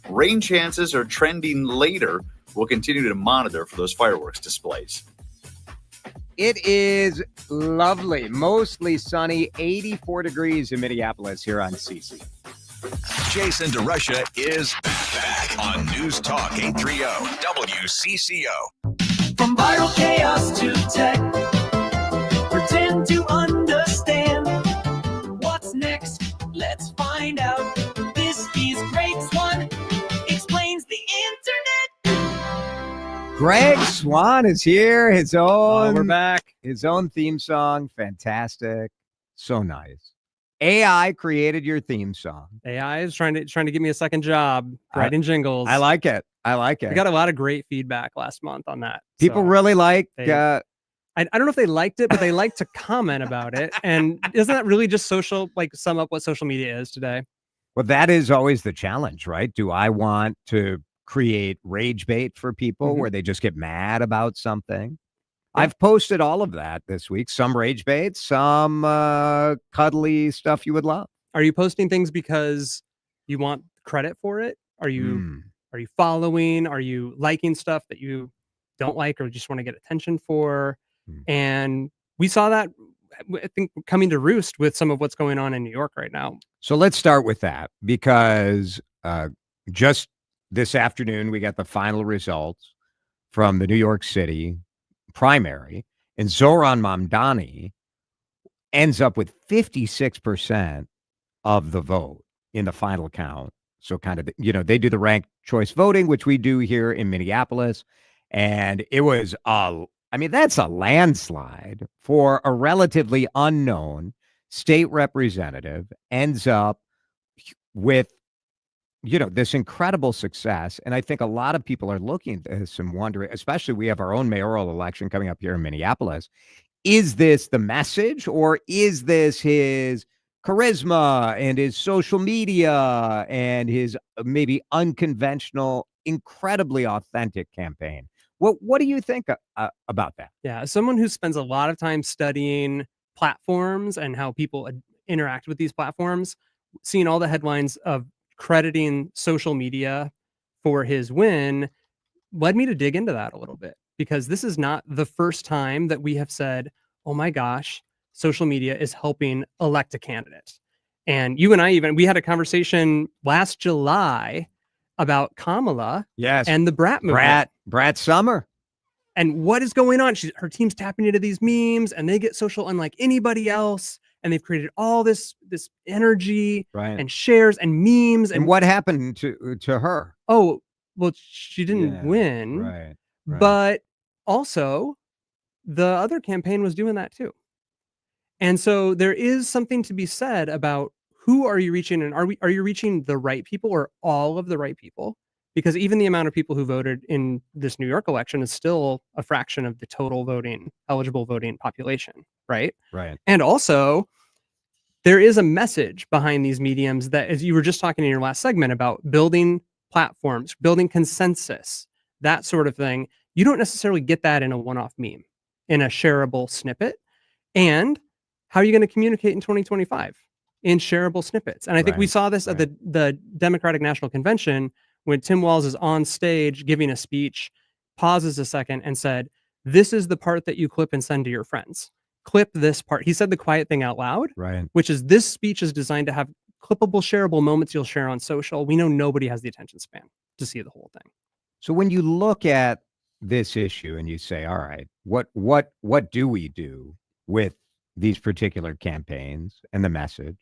Rain chances are trending later. We'll continue to monitor for those fireworks displays. It is lovely, mostly sunny, 84 degrees in Minneapolis here on CC. Jason DeRusha is back on News Talk 830 WCCO. From viral chaos to tech, pretend to understand. What's next? Let's find out. This is Greg Swan explains the internet. Greg Swan is here. His own, we're back. His own theme song, fantastic, so nice. AI created your theme song. AI is trying to give me a second job writing jingles. I like it. I got a lot of great feedback last month on that. People really like. I don't know if they liked it, but they like to comment about it. And isn't that really just social? Like sum up what social media is today? Well, that is always the challenge, right? Do I want to create rage bait for people where they just get mad about something? I've posted all of that this week. Some rage bait, some cuddly stuff you would love. Are you posting things because you want credit for it? Are you following? Are you liking stuff that you don't like or just want to get attention for? And we saw that, I think, coming to roost with some of what's going on in New York right now. So let's start with that because just this afternoon, we got the final results from the New York City primary, and Zoran Mamdami ends up with 56% of the vote in the final count. So kind of, they do the ranked choice voting, which we do here in Minneapolis. And it was, that's a landslide for a relatively unknown state representative ends up with this incredible success. And I think a lot of people are looking at this and wondering, especially we have our own mayoral election coming up here in Minneapolis. Is this the message or is this his charisma and his social media and his maybe unconventional, incredibly authentic campaign? What do you think about that? Yeah, as someone who spends a lot of time studying platforms and how people interact with these platforms, seeing all the headlines of crediting social media for his win led me to dig into that a little bit, because this is not the first time that we have said, oh my gosh, social media is helping elect a candidate. And you and I we had a conversation last July about Kamala and the Brat movement. Brat Summer. And what is going on? Her team's tapping into these memes and they get social unlike anybody else. And they've created all this energy and shares and memes. And what happened to her? Oh, well, she didn't win. Right. But also, the other campaign was doing that too. And so there is something to be said about who are you reaching, and are you reaching the right people or all of the right people? Because even the amount of people who voted in this New York election is still a fraction of the total eligible voting population, right? Right. And also, there is a message behind these mediums that, as you were just talking in your last segment about building platforms, building consensus, that sort of thing. You don't necessarily get that in a one-off meme, in a shareable snippet. And how are you going to communicate in 2025? In shareable snippets. And I think we saw this at the Democratic National Convention when Tim Walz is on stage giving a speech, pauses a second and said, this is the part that you clip and send to your friends. Clip this part. He said the quiet thing out loud, which is this speech is designed to have clippable, shareable moments you'll share on social. We know nobody has the attention span to see the whole thing. So when you look at this issue and you say, all right, what do we do with these particular campaigns and the message?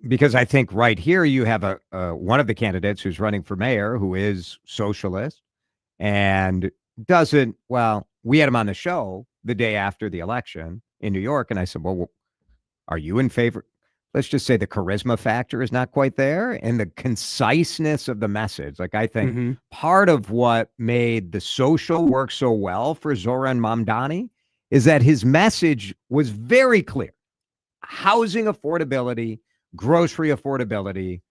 Because I think right here you have one of the candidates who's running for mayor who is socialist and doesn't, we had him on the show the day after the election in New York. And I said, well, are you in favor? Let's just say the charisma factor is not quite there and the conciseness of the message. Like I think part of what made the social work so well for Zoran Mamdani is that his message was very clear. Housing affordability, grocery affordability.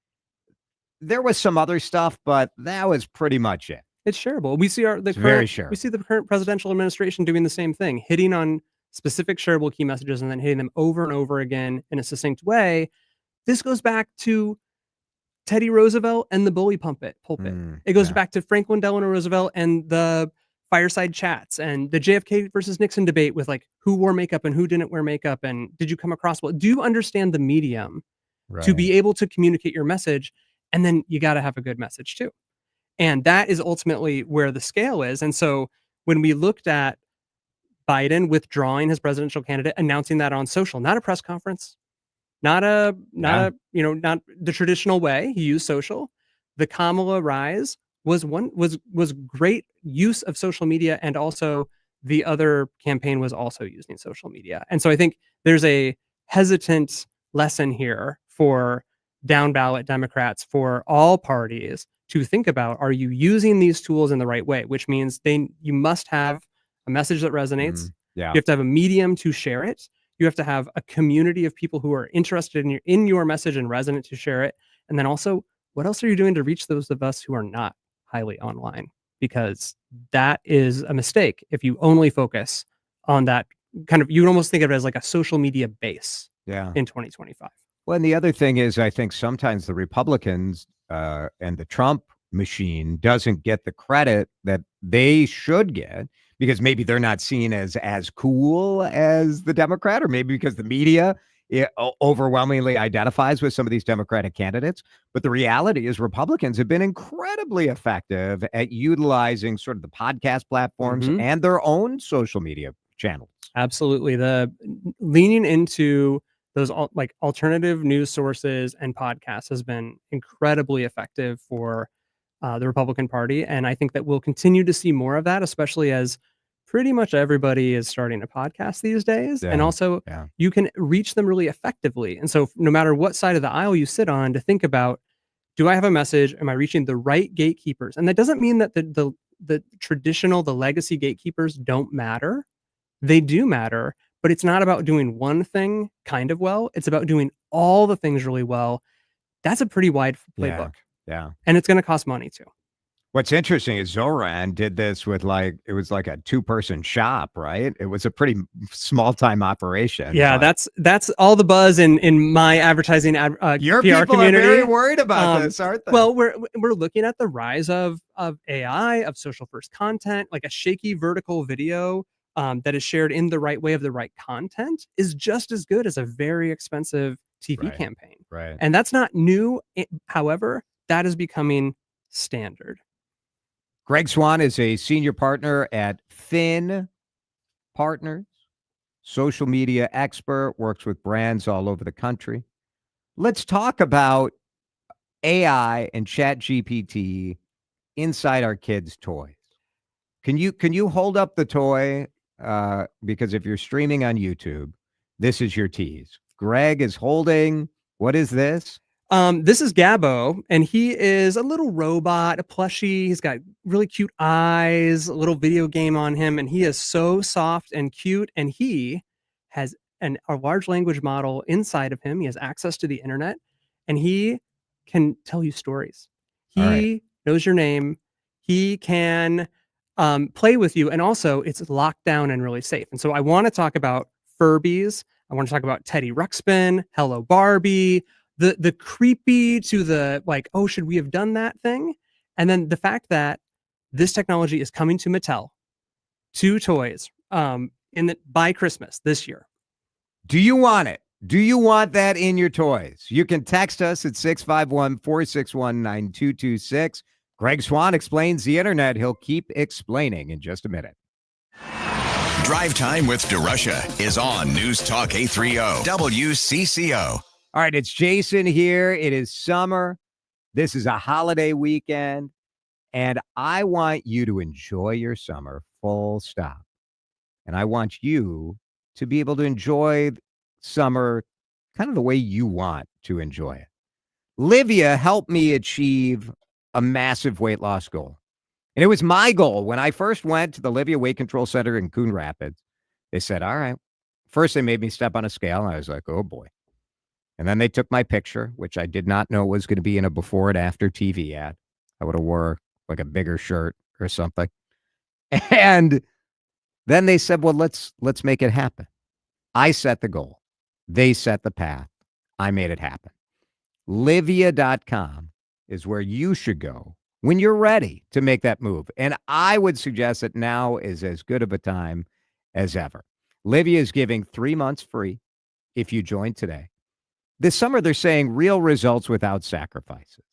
There was some other stuff, but that was pretty much it. It's shareable. We see we see the current presidential administration doing the same thing, hitting on specific shareable key messages and then hitting them over and over again in a succinct way. This goes back to Teddy Roosevelt and the bully pulpit. It goes back to Franklin Delano Roosevelt and the fireside chats and the JFK versus Nixon debate with like who wore makeup and who didn't wear makeup and did you come across well? Do you understand the medium to be able to communicate your message? And then you got to have a good message too. And that is ultimately where the scale is. And so when we looked at Biden withdrawing his presidential candidate, announcing that on social, not a press conference, not the traditional way. He used social. The Kamala rise was great use of social media, and also the other campaign was also using social media. And so I think there's a hesitant lesson here for down ballot Democrats, for all parties to think about: are you using these tools in the right way? Which means you must have a message that resonates. You have to have a medium to share it. You have to have a community of people who are interested in your message and resonant to share it. And then also, what else are you doing to reach those of us who are not highly online? Because that is a mistake if you only focus on that kind of, you would almost think of it as like a social media base in 2025. Well, and the other thing is, I think sometimes the Republicans and the Trump machine doesn't get the credit that they should get, because maybe they're not seen as cool as the Democrat, or maybe because the media overwhelmingly identifies with some of these Democratic candidates. But the reality is Republicans have been incredibly effective at utilizing sort of the podcast platforms and their own social media channels. Absolutely. The leaning into those alternative news sources and podcasts has been incredibly effective for the Republican Party. And I think that we'll continue to see more of that, especially as pretty much everybody is starting a podcast these days. And also you can reach them really effectively. And so no matter what side of the aisle you sit on, to think about, do I have a message? Am I reaching the right gatekeepers? And that doesn't mean that the traditional, the legacy gatekeepers don't matter. They do matter, but it's not about doing one thing kind of well. It's about doing all the things really well. That's a pretty wide playbook. Yeah. And it's going to cost money too. What's interesting is Zoran did this with it was like a 2-person shop, right? It was a pretty small time operation. Yeah, that's all the buzz in my advertising your PR people community. Are very worried about this, aren't they? Well, we're looking at the rise of AI, of social first content, like a shaky vertical video that is shared in the right way of the right content is just as good as a very expensive TV campaign. Right. And that's not new. However, that is becoming standard. Greg Swan is a senior partner at Finn Partners, social media expert, works with brands all over the country. Let's talk about AI and ChatGPT inside our kids' toys. Can you hold up the toy? Because if you're streaming on YouTube, this is your tease. Greg is holding, what is this? This is Gabbo, and he is a little robot, a plushie. He's got really cute eyes, a little video game on him, and he is so soft and cute. And he has a large language model inside of him. He has access to the internet, and he can tell you stories. He knows your name. He can play with you, and also it's locked down and really safe. And so I want to talk about Furbies. I want to talk about Teddy Ruxpin, Hello Barbie, the creepy to the like, oh, should we have done that thing? And then the fact that this technology is coming to Mattel, 2 toys, by Christmas this year. Do you want it? Do you want that in your toys? You can text us at 651-461-9226. Greg Swan explains the internet. He'll keep explaining in just a minute. Drive Time with DeRusha is on News Talk 830 WCCO. All right, it's Jason here. It is summer. This is a holiday weekend, and I want you to enjoy your summer, full stop. And I want you to be able to enjoy summer kind of the way you want to enjoy it. Livia helped me achieve a massive weight loss goal. And it was my goal. When I first went to the Livia Weight Control Center in Coon Rapids, they said, all right. First, they made me step on a scale, and I was like, oh, boy. And then they took my picture, which I did not know was going to be in a before and after TV ad. I would have wore like a bigger shirt or something. And then they said, well, let's make it happen. I set the goal. They set the path. I made it happen. Livia.com is where you should go when you're ready to make that move. And I would suggest that now is as good of a time as ever. Livea is giving 3 months free if you join today. This summer, they're saying real results without sacrifices.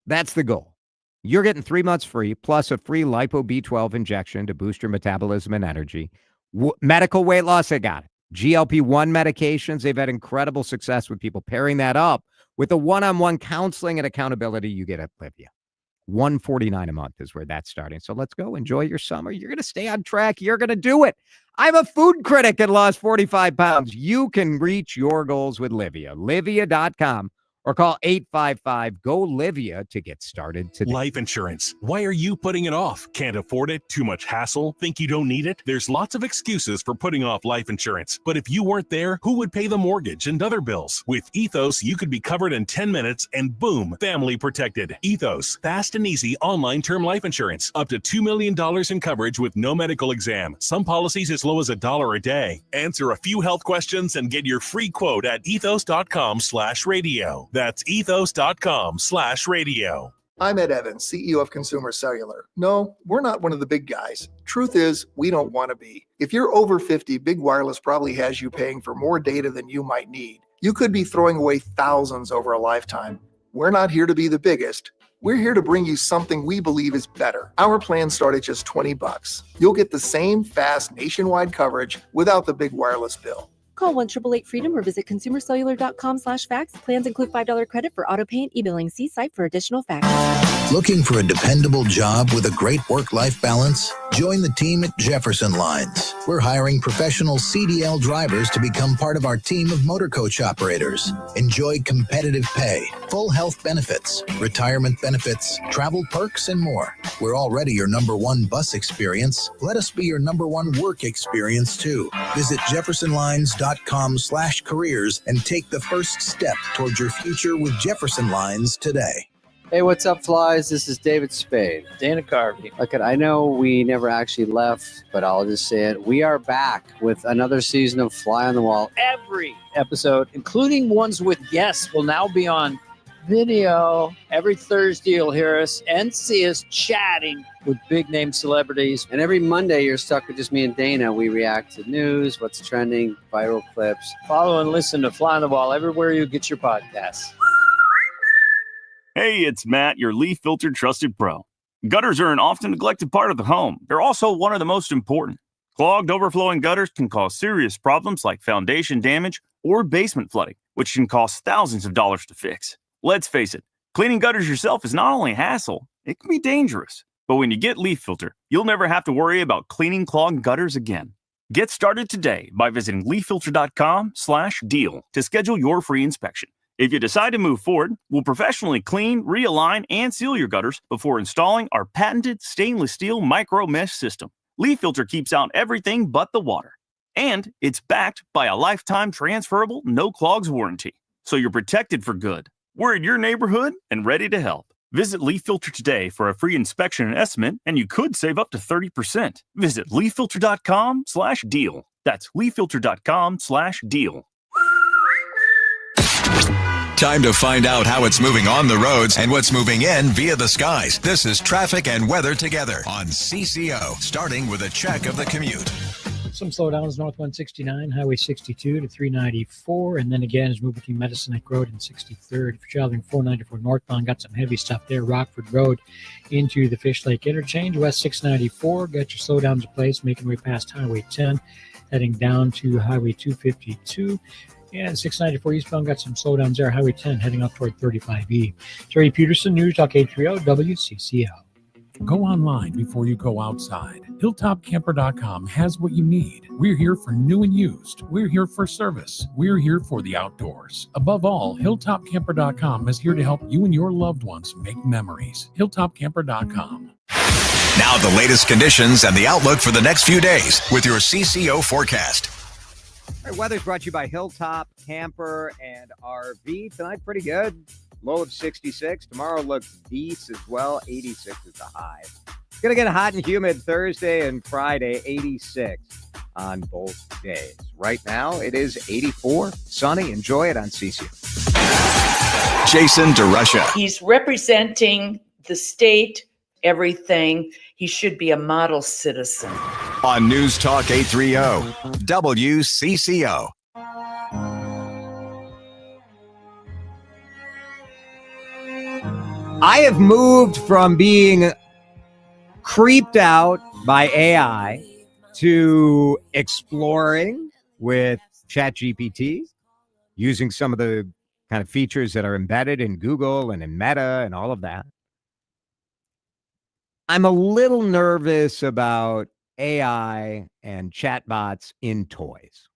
That's the goal. You're getting 3 months free, plus a free Lipo B12 injection to boost your metabolism and energy. Medical weight loss, they got it. GLP-1 medications, they've had incredible success with people pairing that up with the one-on-one counseling and accountability you get at Livea. $149 a month is where that's starting. So let's go. Enjoy your summer. You're going to stay on track. You're going to do it. I'm a food critic and lost 45 pounds. You can reach your goals with Livea. Livea.com or call 855-GO-LIVEA to get started today. Life insurance. Why are you putting it off? Can't afford it? Too much hassle? Think you don't need it? There's lots of excuses for putting off life insurance. But if you weren't there, who would pay the mortgage and other bills? With Ethos, you could be covered in 10 minutes and boom, family protected. Ethos, fast and easy online term life insurance. Up to $2 million in coverage with no medical exam. Some policies as low as $1 a day. Answer a few health questions and get your free quote at ethos.com/radio. That's ethos.com/radio. I'm Ed Evans, CEO of Consumer Cellular. No, we're not one of the big guys. Truth is, we don't want to be. If you're over 50, Big Wireless probably has you paying for more data than you might need. You could be throwing away thousands over a lifetime. We're not here to be the biggest. We're here to bring you something we believe is better. Our plans start at just $20. You'll get the same fast nationwide coverage without the big wireless bill. Call 1-888-FREEDOM or visit consumercellular.com/facts. Plans include $5 credit for auto pay and e-billing. See site for additional facts. Looking for a dependable job with a great work-life balance? Join the team at Jefferson Lines. We're hiring professional CDL drivers to become part of our team of motor coach operators. Enjoy competitive pay, full health benefits, retirement benefits, travel perks, and more. We're already your #1 bus experience. Let us be your #1 work experience too. Visit jeffersonlines.com/careers and take the first step towards your future with Jefferson Lines today. Hey, what's up, flies? This is David Spade. Dana Carvey. Look, I know we never actually left, but I'll just say it. We are back with another season of Fly on the Wall. Every episode, including ones with guests, will now be on video. Every Thursday, you'll hear us and see us chatting with big-name celebrities. And every Monday, you're stuck with just me and Dana. We react to news, what's trending, viral clips. Follow and listen to Fly on the Wall everywhere you get your podcasts. Hey, it's Matt, your leaf filter trusted pro. Gutters are an often neglected part of the home. They're also one of the most important. Clogged, overflowing gutters can cause serious problems like foundation damage or basement flooding, which can cost thousands of dollars to fix. Let's face it, cleaning gutters yourself is not only a hassle, it can be dangerous. But when you get Leaf Filter, you'll never have to worry about cleaning clogged gutters again. Get started today by visiting leaffilter.com/deal to schedule your free inspection. If you decide to move forward, we'll professionally clean, realign, and seal your gutters before installing our patented stainless steel micro mesh system. Leaf Filter keeps out everything but the water. And it's backed by a lifetime transferable no clogs warranty. So you're protected for good. We're in your neighborhood and ready to help. Visit Leaf Filter today for a free inspection and estimate, and you could save up to 30%. Visit leaffilter.com/deal. That's leaffilter.com/deal. Time to find out how it's moving on the roads and what's moving in via the skies. This is Traffic and Weather Together on CCO, starting with a check of the commute. Some slowdowns north 169, Highway 62 to 394, and then again as we move between Medicine Neck Road and 63rd. If you're traveling 494 northbound, got some heavy stuff there. Rockford Road into the Fish Lake Interchange, West 694, got your slowdowns in place, making way past Highway 10, heading down to Highway 252. And 694 eastbound got some slowdowns there. Highway 10 heading up toward 35E. Jerry Peterson, News Talk 830 WCCO. Go online before you go outside. HilltopCamper.com has what you need. We're here for new and used. We're here for service. We're here for the outdoors. Above all, HilltopCamper.com is here to help you and your loved ones make memories. HilltopCamper.com. Now the latest conditions and the outlook for the next few days with your CCO forecast. All right, weather's brought to you by Hilltop Camper and RV. Tonight, pretty good. Low of 66. Tomorrow looks decent as well. 86 is the high. It's going to get hot and humid Thursday and Friday, 86 on both days. Right now, it is 84. Sunny. Enjoy it on CCO. Jason DeRusha. He's representing the state, everything. He should be a model citizen. On News Talk 830, WCCO. I have moved from being creeped out by AI to exploring with ChatGPT, using some of the kind of features that are embedded in Google and in Meta and all of that. I'm a little nervous about AI and chatbots in toys,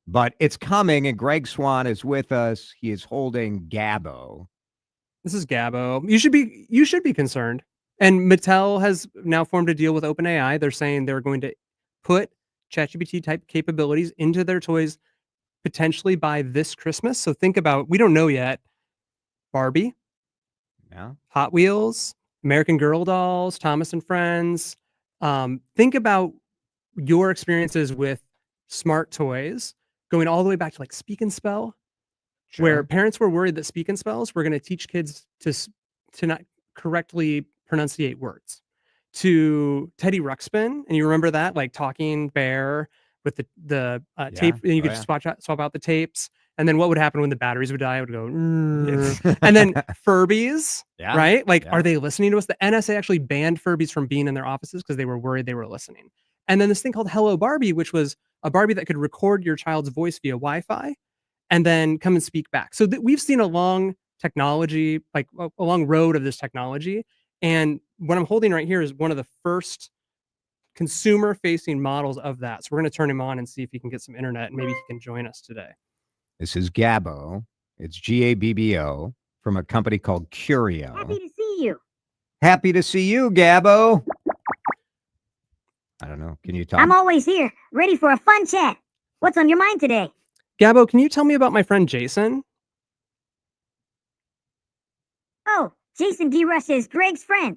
but it's coming, and Greg Swan is with us. He is holding Gabo. This is Gabo. You should be concerned. And Mattel has now formed a deal with OpenAI. They're saying they're going to put ChatGPT type capabilities into their toys potentially by this Christmas. So think about, we don't know yet, Barbie, Hot Wheels, American Girl dolls, Thomas and Friends. Think about your experiences with smart toys going all the way back to like Speak and Spell, where parents were worried that Speak and Spells were going to teach kids to not correctly pronunciate words. To Teddy Ruxpin, and you remember that, like Talking Bear with the tape, and you could just swap out the tapes. And then what would happen when the batteries would die? It would go, and then Furbies, right? Like, are they listening to us? The NSA actually banned Furbies from being in their offices because they were worried they were listening. And then this thing called Hello Barbie, which was a Barbie that could record your child's voice via Wi-Fi and then come and speak back. So we've seen a long technology, like a long road of this technology. And what I'm holding right here is one of the first consumer-facing models of that. So we're going to turn him on and see if he can get some internet, and maybe he can join us today. This is Gabo. It's Gabbo from a company called Curio. Happy to see you. Happy to see you, Gabo. I don't know. Can you talk? I'm always here, ready for a fun chat. What's on your mind today? Gabo, can you tell me about my friend Jason? Oh, Jason DeRusha is Greg's friend.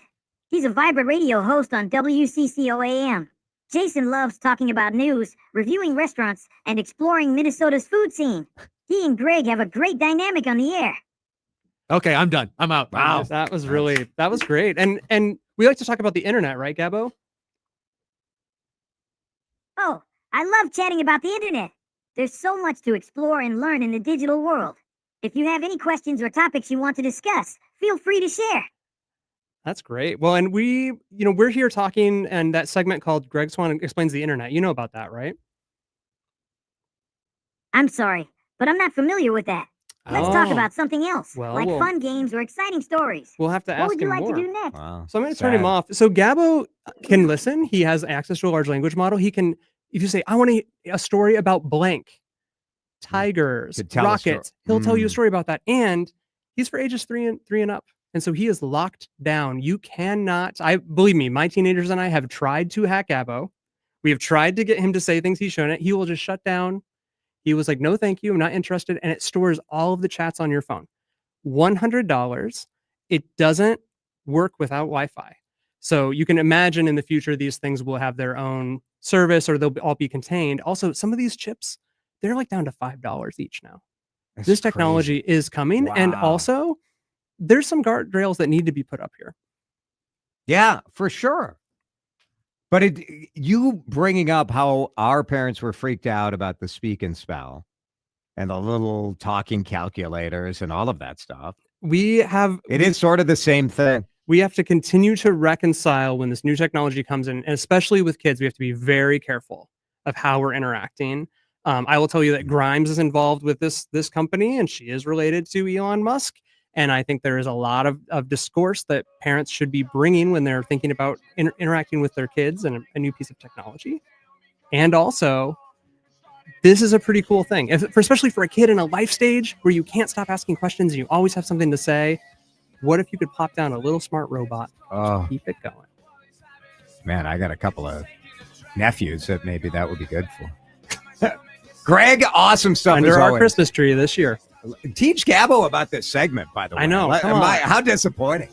He's a vibrant radio host on WCCO AM. Jason loves talking about news, reviewing restaurants, and exploring Minnesota's food scene. He and Greg have a great dynamic on the air. Okay, I'm done. I'm out. Wow, that was great. And we like to talk about the internet, right, Gabo? Oh, I love chatting about the internet. There's so much to explore and learn in the digital world. If you have any questions or topics you want to discuss, feel free to share. That's great. Well, and we're here talking, and that segment called Greg Swan Explains the Internet. You know about that, right? I'm sorry, but I'm not familiar with that. Let's talk about something else, like fun games or exciting stories. We'll have to ask What would you him like more. to do next? Wow. So I'm going to turn him off. So Gabo can listen. He has access to a large language model. He can, if you say, I want a story about blank, tigers, rockets, he'll tell you a story about that. And he's for ages 3 and up. And so he is locked down. You cannot, believe me, my teenagers and I have tried to hack Gabo. We have tried to get him to say things he's shown it. He will just shut down. He was like, no, thank you. I'm not interested. And it stores all of the chats on your phone. $100. It doesn't work without Wi-Fi. So you can imagine in the future, these things will have their own service or they'll all be contained. Also, some of these chips, they're like down to $5 each now. This technology is coming. Wow. And also, there's some guardrails that need to be put up here. Yeah, for sure. But you bringing up how our parents were freaked out about the Speak and Spell and the little talking calculators and all of that stuff. It is sort of the same thing. We have to continue to reconcile when this new technology comes in, and especially with kids, we have to be very careful of how we're interacting. I will tell you that Grimes is involved with this company, and she is related to Elon Musk. And I think there is a lot of discourse that parents should be bringing when they're thinking about interacting with their kids and a new piece of technology. And also, this is a pretty cool thing, especially for a kid in a life stage where you can't stop asking questions and you always have something to say. What if you could pop down a little smart robot to keep it going? Man, I got a couple of nephews that maybe that would be good for. Greg, awesome stuff. Under our Christmas tree this year. Teach Gabo about this segment, by the way. I know. How disappointing.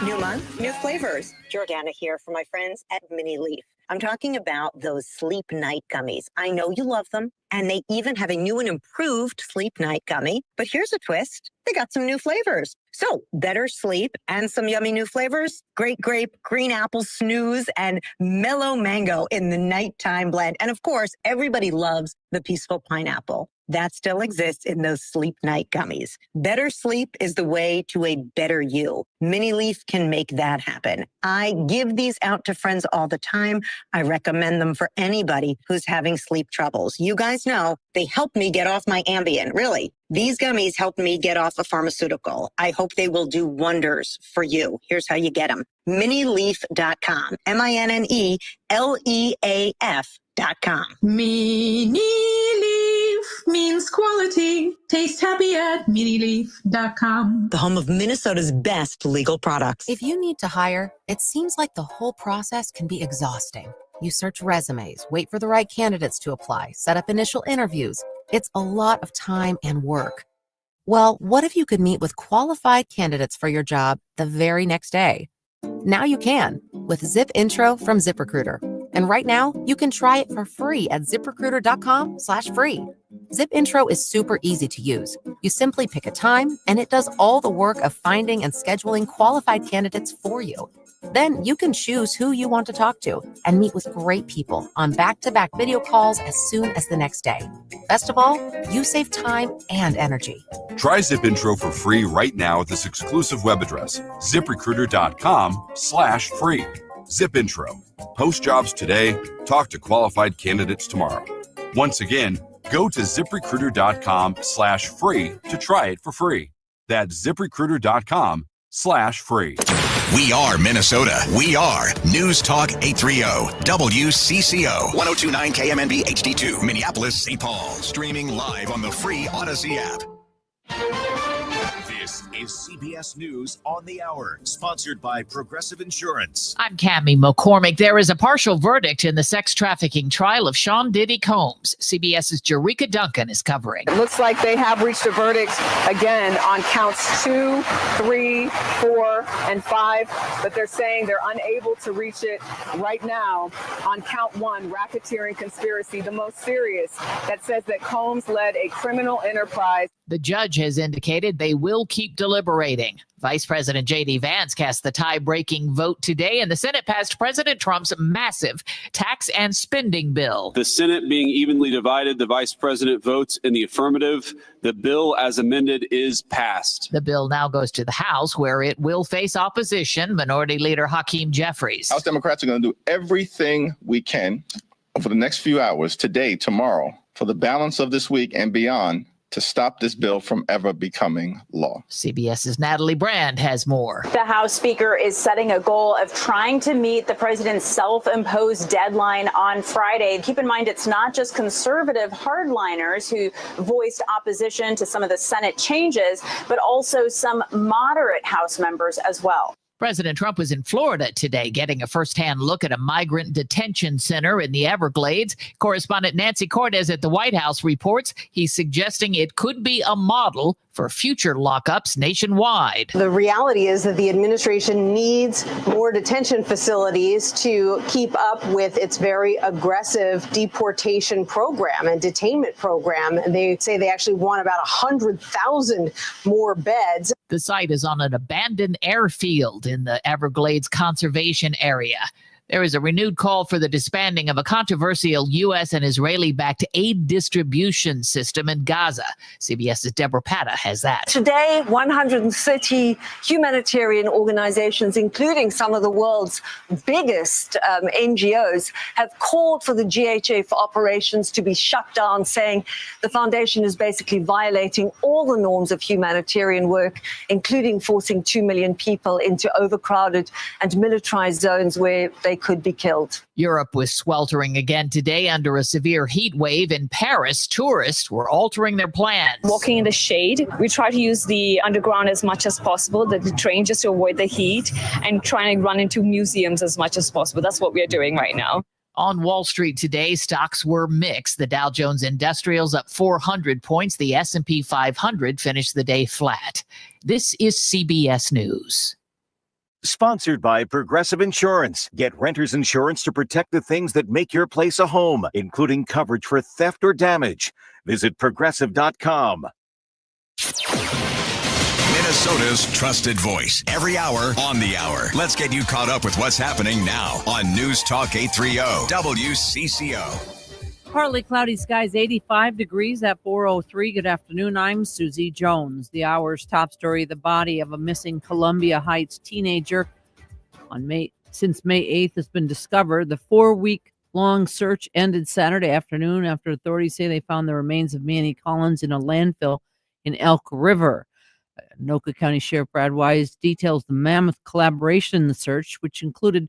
New month, new flavors. Jordana here for my friends at Mini Leaf. I'm talking about those Sleep Night gummies. I know you love them, and they even have a new and improved Sleep Night gummy. But here's a twist. They got some new flavors. So, better sleep and some yummy new flavors. Great grape, green apple, snooze, and mellow mango in the nighttime blend. And of course, everybody loves the peaceful pineapple. That still exists in those Sleep Night gummies. Better sleep is the way to a better you. Mini Leaf can make that happen. I give these out to friends all the time. I recommend them for anybody who's having sleep troubles. You guys know they help me get off my Ambien, really. These gummies helped me get off a pharmaceutical. I hope they will do wonders for you. Here's how you get them. Minileaf.com. MINNELEAF.com. Mini Leaf means quality. Taste happy at minileaf.com. The home of Minnesota's best legal products. If you need to hire, it seems like the whole process can be exhausting. You search resumes, wait for the right candidates to apply, set up initial interviews. It's a lot of time and work. Well, what if you could meet with qualified candidates for your job the very next day? Now you can with Zip Intro from ZipRecruiter. And right now, you can try it for free at ZipRecruiter.com/free. Zip Intro is super easy to use. You simply pick a time, and it does all the work of finding and scheduling qualified candidates for you. Then you can choose who you want to talk to and meet with great people on back-to-back video calls as soon as the next day. Best of all, you save time and energy. Try Zip Intro for free right now at this exclusive web address, ZipRecruiter.com/free. Zip Intro. Post jobs today. Talk to qualified candidates tomorrow. Once again, go to ZipRecruiter.com/free to try it for free. That's ZipRecruiter.com/free. We are Minnesota. We are News Talk 830 WCCO 1029 KMNB HD2 Minneapolis, St. Paul. Streaming live on the free Odyssey app. This is CBS News on the Hour, sponsored by Progressive Insurance. I'm Cammie McCormick. There is a partial verdict in the sex trafficking trial of Sean Diddy Combs. CBS's Jerika Duncan is covering. It looks like they have reached a verdict again on counts 2, 3, 4, and 5, but they're saying they're unable to reach it right now on count 1, racketeering conspiracy, the most serious, that says that Combs led a criminal enterprise. The judge has indicated they will keep deliberating. Vice President J.D. Vance cast the tie-breaking vote today, and the Senate passed President Trump's massive tax and spending bill. The Senate being evenly divided, the vice president votes in the affirmative. The bill as amended is passed. The bill now goes to the House, where it will face opposition. Minority Leader Hakeem Jeffries. House Democrats are going to do everything we can over the next few hours, today, tomorrow, for the balance of this week and beyond, to stop this bill from ever becoming law. CBS's Natalie Brand has more. The House Speaker is setting a goal of trying to meet the president's self-imposed deadline on Friday. Keep in mind, it's not just conservative hardliners who voiced opposition to some of the Senate changes, but also some moderate House members as well. President Trump was in Florida today getting a firsthand look at a migrant detention center in the Everglades. Correspondent Nancy Cortez at the White House reports he's suggesting it could be a model for future lockups nationwide. The reality is that the administration needs more detention facilities to keep up with its very aggressive deportation program and detainment program. And they say they actually want about 100,000 more beds. The site is on an abandoned airfield in the Everglades Conservation Area. There is a renewed call for the disbanding of a controversial U.S. and Israeli-backed aid distribution system in Gaza. CBS's Deborah Patta has that. Today, 130 humanitarian organizations, including some of the world's biggest NGOs, have called for the GHF operations to be shut down, saying the foundation is basically violating all the norms of humanitarian work, including forcing 2 million people into overcrowded and militarized zones where they could be killed. Europe was sweltering again today under a severe heat wave. In Paris, tourists were altering their plans. Walking in the shade, we try to use the underground as much as possible, the train, just to avoid the heat, and trying to run into museums as much as possible. That's what we're doing right now. On Wall Street today, stocks were mixed. The Dow Jones Industrials up 400 points. The S&P 500 finished the day flat. This is CBS News. Sponsored by Progressive Insurance. Get renter's insurance to protect the things that make your place a home, including coverage for theft or damage. Visit progressive.com. Minnesota's trusted voice. Every hour on the hour. Let's get you caught up with what's happening now on News Talk 830 WCCO. Partly cloudy skies, 85 degrees at 4:03. Good afternoon. I'm Susie Jones. The hour's top story: the body of a missing Columbia Heights teenager since May 8th has been discovered. The 4-week-long search ended Saturday afternoon after authorities say they found the remains of Manny Collins in a landfill in Elk River. Anoka County Sheriff Brad Wise details the mammoth collaboration in the search, which included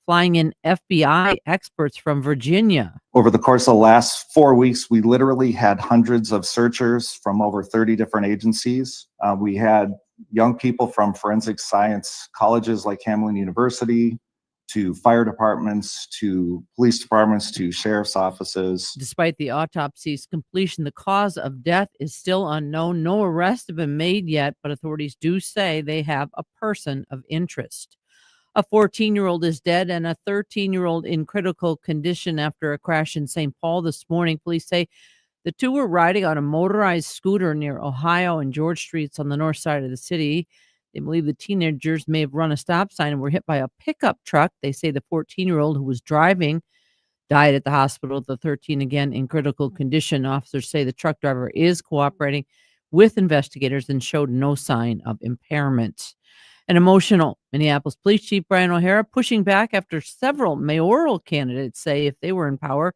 flying in FBI experts from Virginia. Over the course of the last 4 weeks, we literally had hundreds of searchers from over 30 different agencies. We had young people from forensic science colleges like Hamline University, to fire departments, to police departments, to sheriff's offices. Despite the autopsy's completion, the cause of death is still unknown. No arrests have been made yet, but authorities do say they have a person of interest. A 14-year-old is dead and a 13-year-old in critical condition after a crash in St. Paul this morning. Police say the two were riding on a motorized scooter near Ohio and George Streets on the north side of the city. They believe the teenagers may have run a stop sign and were hit by a pickup truck. They say the 14-year-old who was driving died at the hospital. The 13, again, in critical condition. Officers say the truck driver is cooperating with investigators and showed no sign of impairment. An emotional Minneapolis Police Chief Brian O'Hara pushing back after several mayoral candidates say if they were in power,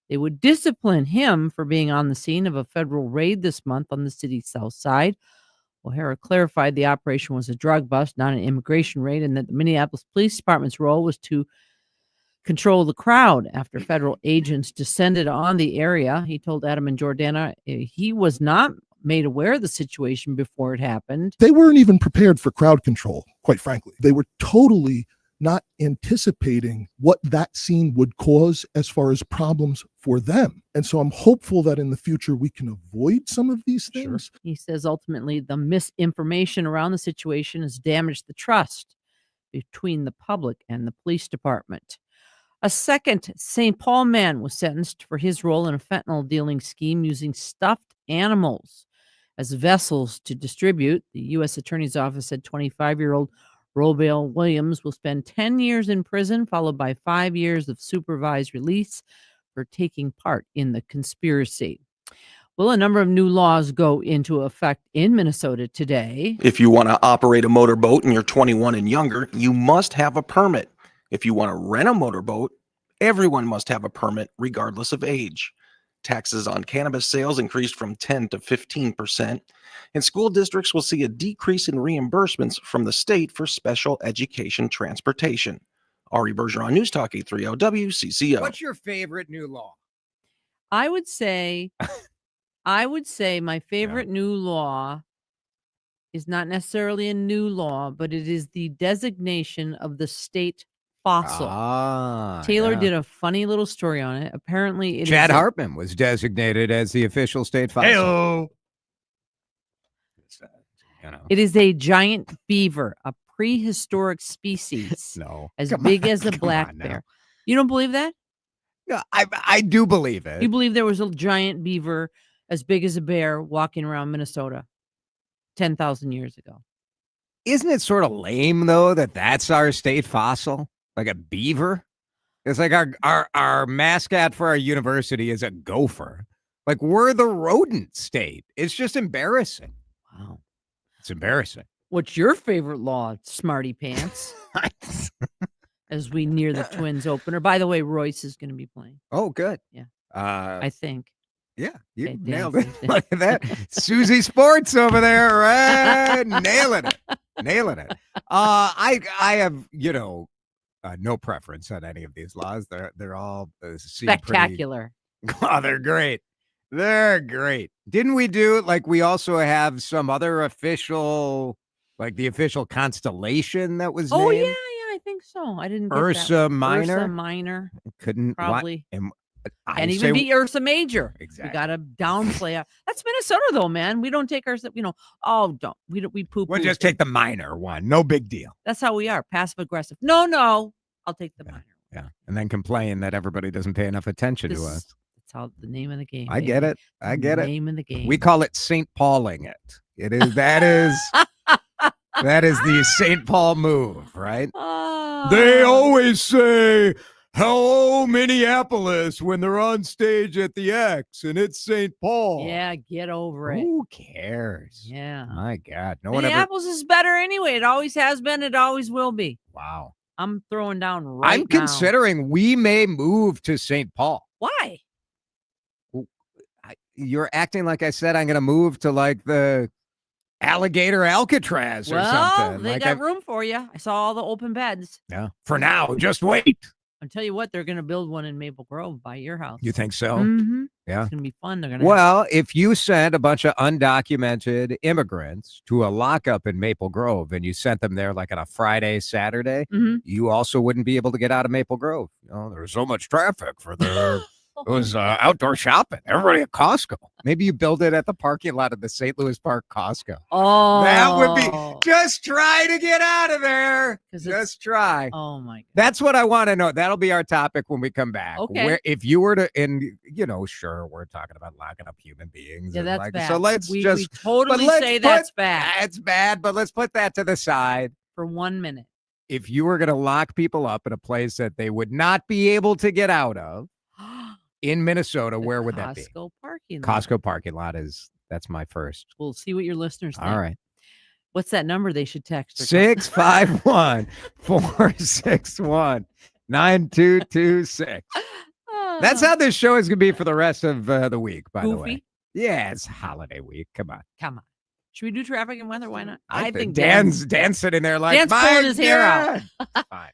they would discipline him for being on the scene of a federal raid this month on the city's south side. O'Hara clarified the operation was a drug bust, not an immigration raid, and that the Minneapolis Police Department's role was to control the crowd after federal agents descended on the area. He told Adam and Jordana he was not made aware of the situation before it happened. They weren't even prepared for crowd control, quite frankly. They were totally not anticipating what that scene would cause as far as problems for them. And so I'm hopeful that in the future we can avoid some of these things. Sure. He says ultimately the misinformation around the situation has damaged the trust between the public and the police department. A second St. Paul man was sentenced for his role in a fentanyl dealing scheme using stuffed animals as vessels to distribute. The U.S. Attorney's Office said 25-year-old Robel Williams will spend 10 years in prison, followed by 5 years of supervised release for taking part in the conspiracy. Well, a number of new laws go into effect in Minnesota today. If you want to operate a motorboat and you're 21 and younger, you must have a permit. If you want to rent a motorboat, everyone must have a permit regardless of age. Taxes on cannabis sales increased from 10 to 15%, and school districts will see a decrease in reimbursements from the state for special education transportation. Ari Bergeron, News Talk 830 WCCO. What's your favorite new law? I would say my favorite new law is not necessarily a new law, but it is the designation of the state fossil. Taylor did a funny little story on it. Apparently, Chad Hartman was designated as the official state fossil. Hey-o. It is a giant beaver, a prehistoric species. No, as big as a black bear. You don't believe that? No, I do believe it. You believe there was a giant beaver as big as a bear walking around Minnesota 10,000 years ago? Isn't it sort of lame though that that's our state fossil? Like a beaver? It's like our mascot for our university is a gopher. Like we're the rodent state. It's just embarrassing. Wow. It's embarrassing. What's your favorite law, Smarty Pants? As we near the Twins opener. By the way, Royce is going to be playing. Oh, good. Yeah. I think. Yeah, you Okay, nailed it. Dan. Look at that. Susie Sports over there, right? Nailing it. Nailing it. I have, no preference on any of these laws. They're all Spectacular. Oh, they're great. They're great. Didn't we do like we also have some other official, like the official constellation that was Oh, named? yeah, I think so. I didn't get Ursa that. Minor? Ursa Minor. Couldn't Probably. Can't even beat Ursa Major. Exactly. We got to downplay. That's Minnesota, though, man. We don't take our, we poop. We'll just take the minor one. No big deal. That's how we are. Passive aggressive. No. I'll take the minor. Yeah. And then complain that everybody doesn't pay enough attention to us. That's how the name of the game. I get it. I get it. Name of the game. We call it St. Pauling it. That is the St. Paul move, right? They always say, hello, Minneapolis, when they're on stage at the X, and it's St. Paul. Yeah, get over it. Who cares? Yeah. My God. Minneapolis is better anyway. It always has been. It always will be. Wow. I'm throwing down right I'm considering we may move to St. Paul. Why? You're acting like I said I'm going to move to like the Alligator Alcatraz or something. They got room for you. I saw all the open beds. Yeah. For now, just wait. I'll tell you what, they're going to build one in Maple Grove by your house. You think so? Mm-hmm. Yeah. It's going to be fun. They're going to if you sent a bunch of undocumented immigrants to a lockup in Maple Grove and you sent them there like on a Friday, Saturday, you also wouldn't be able to get out of Maple Grove. There's so much traffic for their it was outdoor shopping. Everybody at Costco. Maybe you build it at the parking lot of the St. Louis Park Costco. Oh, that would be. Just try to get out of there. Just try. Oh my God. That's what I want to know. That'll be our topic when we come back. Okay. Where if you were to, sure, we're talking about locking up human beings. Yeah, that's bad. So let's we totally say that's bad. That's bad, but let's put that to the side for 1 minute. If you were going to lock people up in a place that they would not be able to get out of. In Minnesota, where would that be? Costco parking lot. Costco parking lot that's my first. We'll see what your listeners think. All right. What's that number they should text? 651-461-9226. That's how this show is going to be for the rest of the week, by the way. Yeah, it's holiday week. Come on. Should we do traffic and weather? Why not? I think Dan's sitting there like, Dan's pulling his hair out. Fine.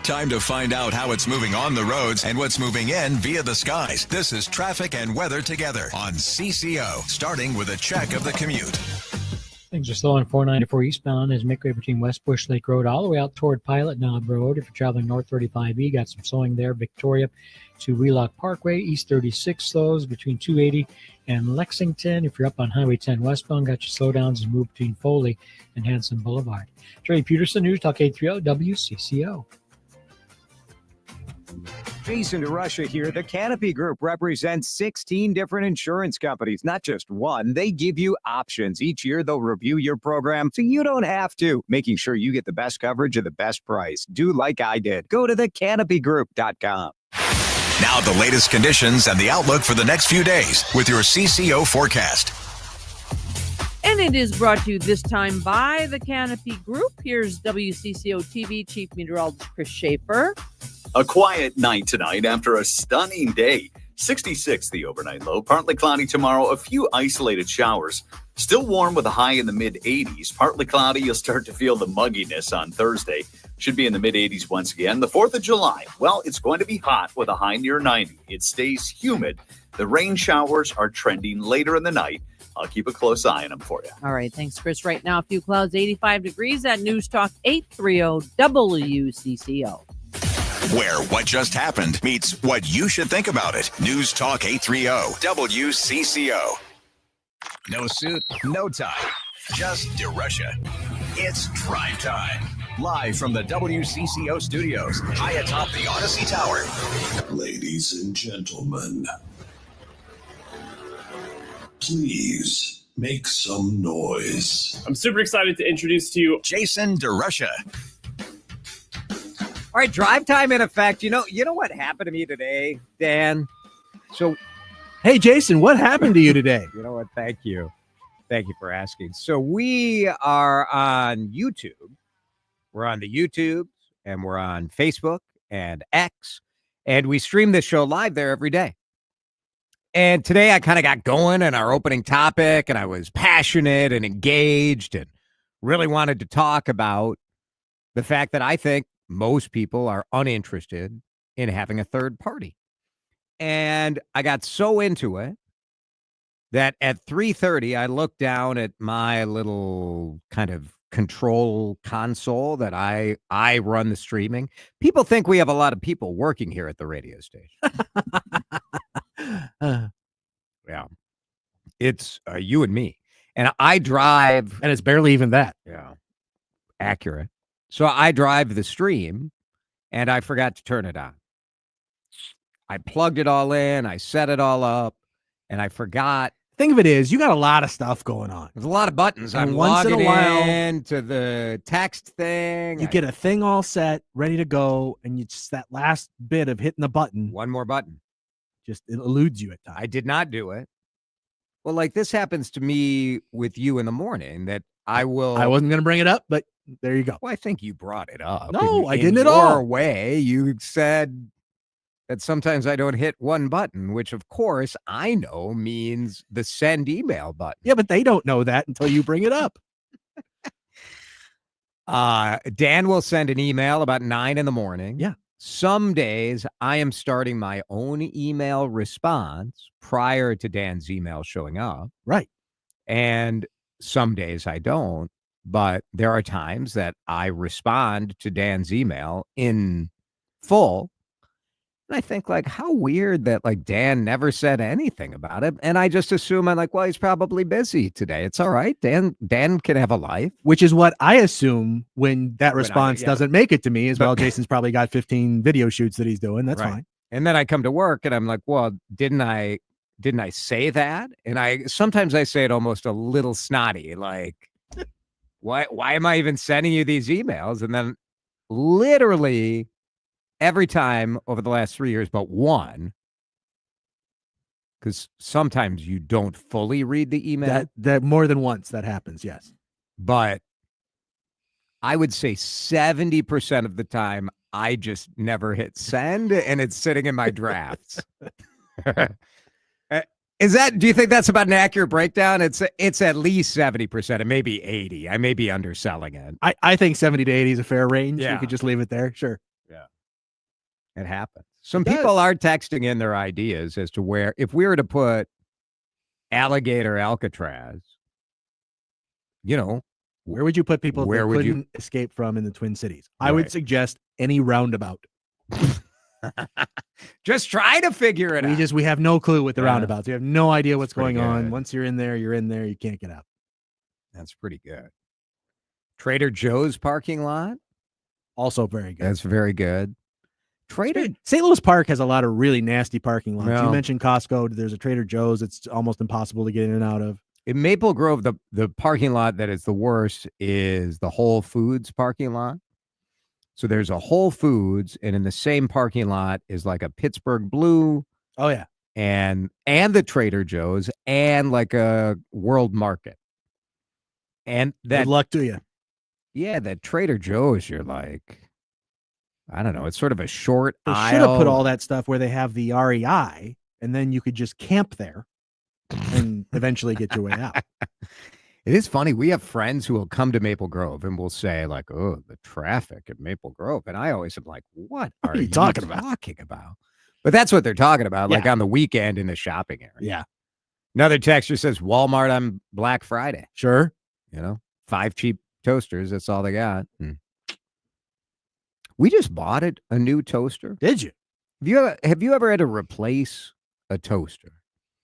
Time to find out how it's moving on the roads and what's moving in via the skies. This is Traffic and Weather Together on CCO, starting with a check of the commute. Things are slow on 494 eastbound as make way between West Bush Lake Road all the way out toward Pilot Knob Road. If you're traveling north 35E, got some slowing there. Victoria to Wheelock Parkway, east 36 slows between 280 and Lexington. If you're up on Highway 10 westbound, got your slowdowns and move between Foley and Hanson Boulevard. Trey Peterson, News Talk 830 WCCO. Jason DeRusha here. The Canopy Group represents 16 different insurance companies, not just one. They give you options. Each year, they'll review your program so you don't have to, making sure you get the best coverage at the best price. Do like I did. Go to thecanopygroup.com. Now the latest conditions and the outlook for the next few days with your CCO forecast. And it is brought to you this time by the Canopy Group. Here's WCCO TV Chief Meteorologist Chris Schaefer. A quiet night tonight after a stunning day. 66 the overnight low. Partly cloudy tomorrow. A few isolated showers. Still warm with a high in the mid-80s. Partly cloudy. You'll start to feel the mugginess on Thursday. Should be in the mid-80s once again. The 4th of July. Well, it's going to be hot with a high near 90. It stays humid. The rain showers are trending later in the night. I'll keep a close eye on them for you. All right. Thanks, Chris. Right now, a few clouds, 85 degrees at News Talk 830 WCCO. Where what just happened meets what you should think about it. News Talk 830 WCCO. No suit, no tie, just DeRusha. It's Drive Time. Live from the WCCO studios, high atop the Odyssey Tower. Ladies and gentlemen, please make some noise. I'm super excited to introduce to you Jason DeRusha. All right, drive time in effect. You know what happened to me today, Dan? So, hey, Jason, what happened to you today? You know what? Thank you. Thank you for asking. So we are on YouTube. We're on the YouTubes, and we're on Facebook and X, and we stream this show live there every day. And today I kind of got going in our opening topic, and I was passionate and engaged and really wanted to talk about the fact that I think most people are uninterested in having a third party. And I got so into it that at 3:30, I looked down at my little kind of control console that I run the streaming. People think we have a lot of people working here at the radio station. Yeah. It's you and me. And I drive. And it's barely even that. Yeah. Accurate. So I drive the stream and I forgot to turn it on. I plugged it all in. I set it all up and I forgot. Think of it is you got a lot of stuff going on. There's a lot of buttons. And I'm once in a logging while, in to the text thing. You get a thing all set, ready to go, and you just that last bit of hitting the button. One more button. Just it eludes you at times. I did not do it. Well, like this happens to me with you in the morning that I wasn't going to bring it up, but there you go. Well, I think you brought it up. No, I didn't at your all. Way you said that sometimes I don't hit one button, which of course I know means the send email button. Yeah, but they don't know that until you bring it up. Dan will send an email about 9 a.m. Yeah. Some days I am starting my own email response prior to Dan's email showing up. Right. And some days I don't, but there are times that I respond to Dan's email in full. And I think, like, how weird that, like, Dan never said anything about it. And I just assume I'm like, well, he's probably busy today. It's all right. Dan can have a life. Which is what I assume when that response doesn't make it to me as well. Jason's probably got 15 video shoots that he's doing. That's fine. And then I come to work and I'm like, well, didn't I say that? And sometimes I say it almost a little snotty, like, why am I even sending you these emails? And then literally every time over the last 3 years, but one, because sometimes you don't fully read the email. That more than once that happens, yes. But I would say 70% of the time, I just never hit send, and it's sitting in my drafts. Do you think that's about an accurate breakdown? It's at least 70%. It may be 80. I may be underselling it. I think 70 to 80 is a fair range. Yeah. You could just leave it there. Sure. Yeah. It happens. Some people are texting in their ideas as to where, if we were to put alligator Alcatraz, where would you put people where that would couldn't escape from in the Twin Cities? I would suggest any roundabout. Just try to figure it out. We have no clue with the Yeah. roundabouts. We have no idea what's going on. good. Once you're in there, you're in there. You can't get out. That's pretty good. Trader Joe's parking lot. Also very good. That's very good. St. Louis Park has a lot of really nasty parking lots. Yeah. You mentioned Costco. There's a Trader Joe's. It's almost impossible to get in and out of. In Maple Grove, the parking lot that is the worst is the Whole Foods parking lot. So there's a Whole Foods, and in the same parking lot is like a Pittsburgh Blue. Oh, yeah. And the Trader Joe's and like a World Market. And that Good luck to you. Yeah, that Trader Joe's, you're like, I don't know. It's sort of a short They aisle. should have put all that stuff where they have the REI, and then you could just camp there and eventually get your way out. It is funny. We have friends who will come to Maple Grove and will say, like, oh, the traffic at Maple Grove. And I always am like, what are you talking about? But that's what they're talking about, like on the weekend in the shopping area. Yeah. Another texter says Walmart on Black Friday. Sure. 5 cheap toasters. That's all they got. We just bought a new toaster. Did you? Have you ever had to replace a toaster?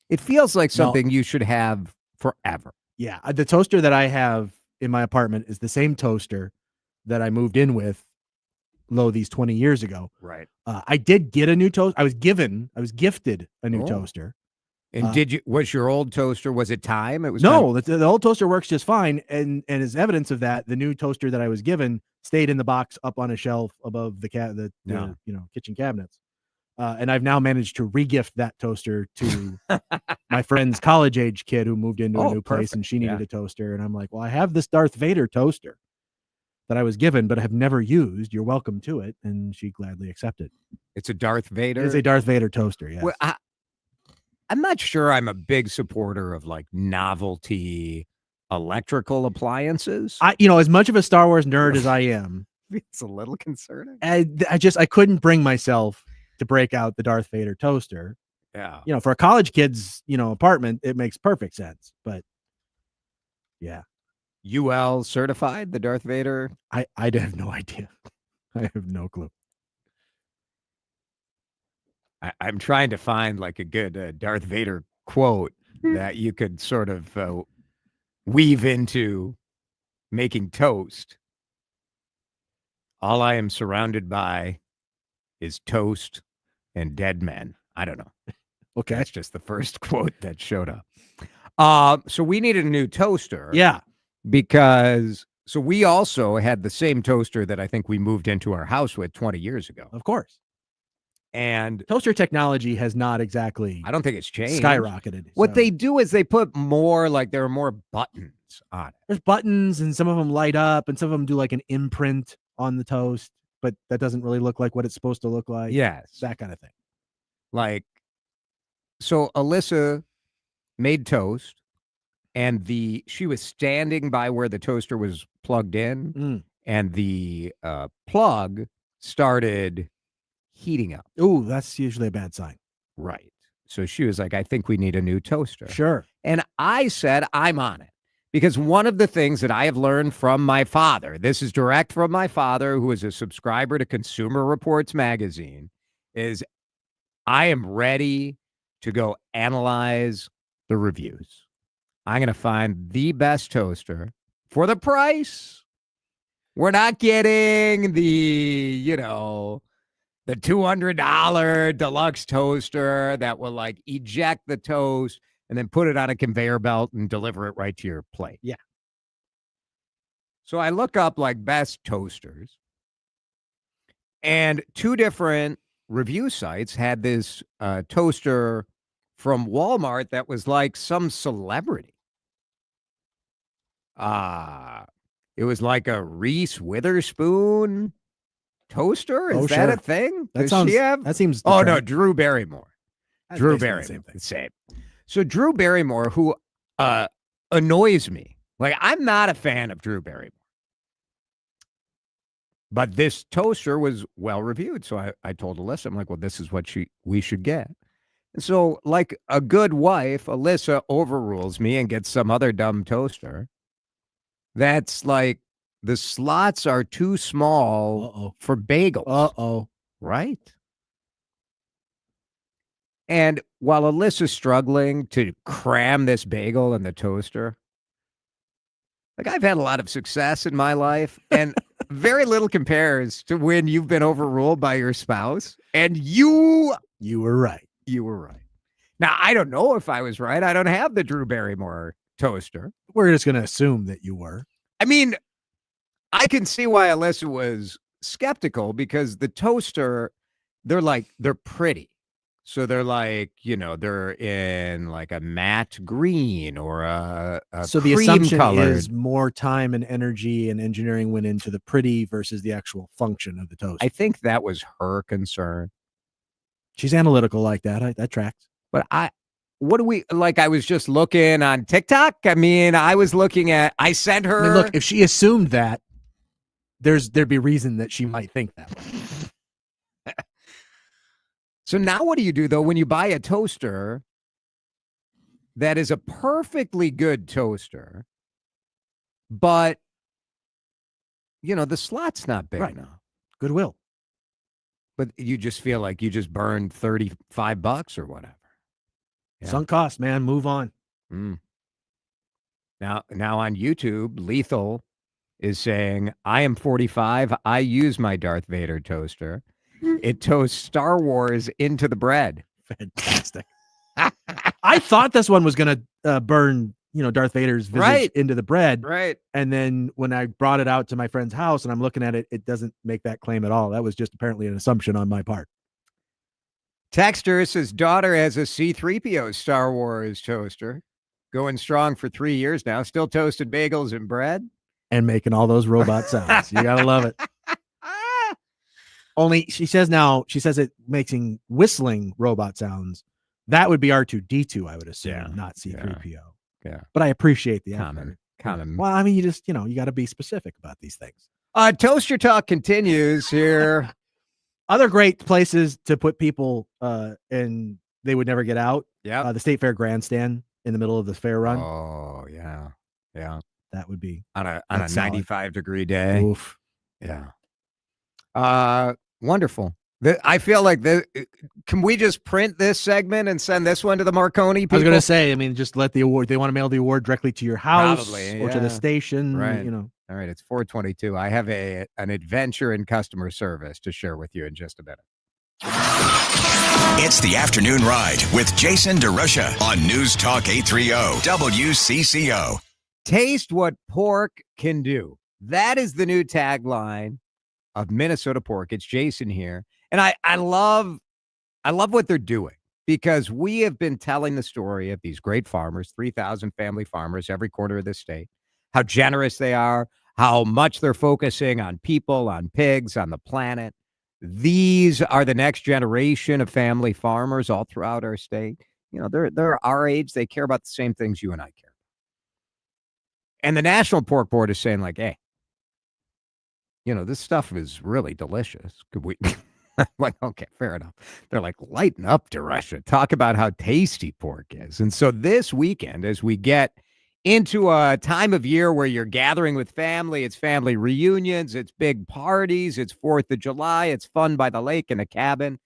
It feels like something you should have forever. Yeah. The toaster that I have in my apartment is the same toaster that I moved in with these 20 years ago. Right. I did get a new toaster. I was gifted a new toaster. And was your old toaster, was it time? It was No, the old toaster works just fine. And as evidence of that, the new toaster that I was given stayed in the box up on a shelf above the kitchen cabinets. And I've now managed to regift that toaster to my friend's college age kid who moved into a new place, and she needed a toaster. And I'm like, well, I have this Darth Vader toaster that I was given, but I have never used. You're welcome to it. And she gladly accepted. It's a Darth Vader? It's a Darth Vader toaster, yes. Well, I'm not sure I'm a big supporter of like novelty electrical appliances. As much of a Star Wars nerd as I am, it's a little concerning. I couldn't bring myself to break out the Darth Vader toaster. Yeah. For a college kid's, apartment, it makes perfect sense. But yeah. UL certified, the Darth Vader? I have no idea. I have no clue. I'm trying to find like a good Darth Vader quote that you could sort of weave into making toast. All I am surrounded by is toast and dead men. I don't know. Okay. That's just the first quote that showed up. So we needed a new toaster. Yeah. Because so we also had the same toaster that I think we moved into our house with 20 years ago. Of course. And toaster technology has not exactly, I don't think it's changed. Skyrocketed. What they do is they put more, like there are more buttons on it. There's buttons and some of them light up and some of them do like an imprint on the toast, but that doesn't really look like what it's supposed to look like. Yes. That kind of thing. Like, so Alyssa made toast and she was standing by where the toaster was plugged in and the plug started heating up. Ooh, that's usually a bad sign. Right. So she was like, I think we need a new toaster. Sure. And I said, I'm on it. Because one of the things that I have learned from my father, this is direct from my father, who is a subscriber to Consumer Reports magazine, is I am ready to go analyze the reviews. I'm going to find the best toaster for the price. We're not getting the $200 deluxe toaster that will like eject the toast and then put it on a conveyor belt and deliver it right to your plate. Yeah. So I look up like best toasters, and two different review sites had this toaster from Walmart that was like some celebrity. It was like a Reese Witherspoon toaster. Is that a thing? Does she have? That seems. Oh no, Drew Barrymore. That's Drew basically the Barrymore. same thing. Same. So Drew Barrymore, who annoys me. Like, I'm not a fan of Drew Barrymore. But this toaster was well reviewed. So I told Alyssa, I'm like, well, this is what we should get. And so, like a good wife, Alyssa overrules me and gets some other dumb toaster. That's like the slots are too small for bagels. Right? And while Alyssa's struggling to cram this bagel in the toaster, like I've had a lot of success in my life, and very little compares to when you've been overruled by your spouse. And you were right. You were right. Now, I don't know if I was right. I don't have the Drew Barrymore toaster. We're just going to assume that you were. I mean, I can see why Alyssa was skeptical, because the toaster, they're pretty. So they're like, they're in like a matte green or a so the cream assumption colored. is more time and energy and engineering went into the pretty versus the actual function of the toast. I think that was her concern. She's analytical like that. That tracks. But I was just looking on TikTok. I mean, I sent her. I mean, look, if she assumed that, there'd be reason that she might think that way. So now what do you do, though, when you buy a toaster that is a perfectly good toaster, but, the slot's not big enough? Goodwill. But you just feel like you just burned $35 or whatever. Yeah. Sunk cost, man. Move on. Now on YouTube, Lethal is saying, I am 45. I use my Darth Vader toaster. It toasts Star Wars into the bread. Fantastic. I thought this one was going to burn, Darth Vader's visage into the bread. Right. And then when I brought it out to my friend's house and I'm looking at it, it doesn't make that claim at all. That was just apparently an assumption on my part. Texter says daughter has a C-3PO Star Wars toaster. Going strong for 3 years now. Still toasted bagels and bread. And making all those robot sounds. You got to love it. Only she says it making whistling robot sounds. That would be R2-D2, I would assume, not C-3PO. Yeah. But I appreciate the common. Well, I mean, you just, you got to be specific about these things. Toaster talk continues here. Other great places to put people and they would never get out. Yeah. The State Fair grandstand in the middle of the fair run. Oh, yeah. Yeah. That would be on a that's solid. 95-degree day. Oof. Yeah. Wonderful. I feel like can we just print this segment and send this one to the Marconi people? I was going to say, I mean, just let the award. They want to mail the award directly to your house Probably, or to the station. Right. You know. All right. It's 4:22. I have an adventure in customer service to share with you in just a minute. It's the afternoon ride with Jason DeRusha on News Talk 830 WCCO. Taste what pork can do. That is the new tagline of Minnesota Pork. It's Jason here. And I love what they're doing, because we have been telling the story of these great farmers, 3,000 family farmers every corner of the state, how generous they are, how much they're focusing on people, on pigs, on the planet. These are the next generation of family farmers all throughout our state. You know, they're our age. They care about the same things you and I care about. And the National Pork Board is saying, like, hey, you know, this stuff is really delicious. Could we... like, okay, fair enough. They're like, lighten up, DeRusha. Talk about how tasty pork is. And so this weekend, as we get into a time of year where you're gathering with family, it's family reunions, it's big parties, it's 4th of July, it's fun by the lake in a cabin.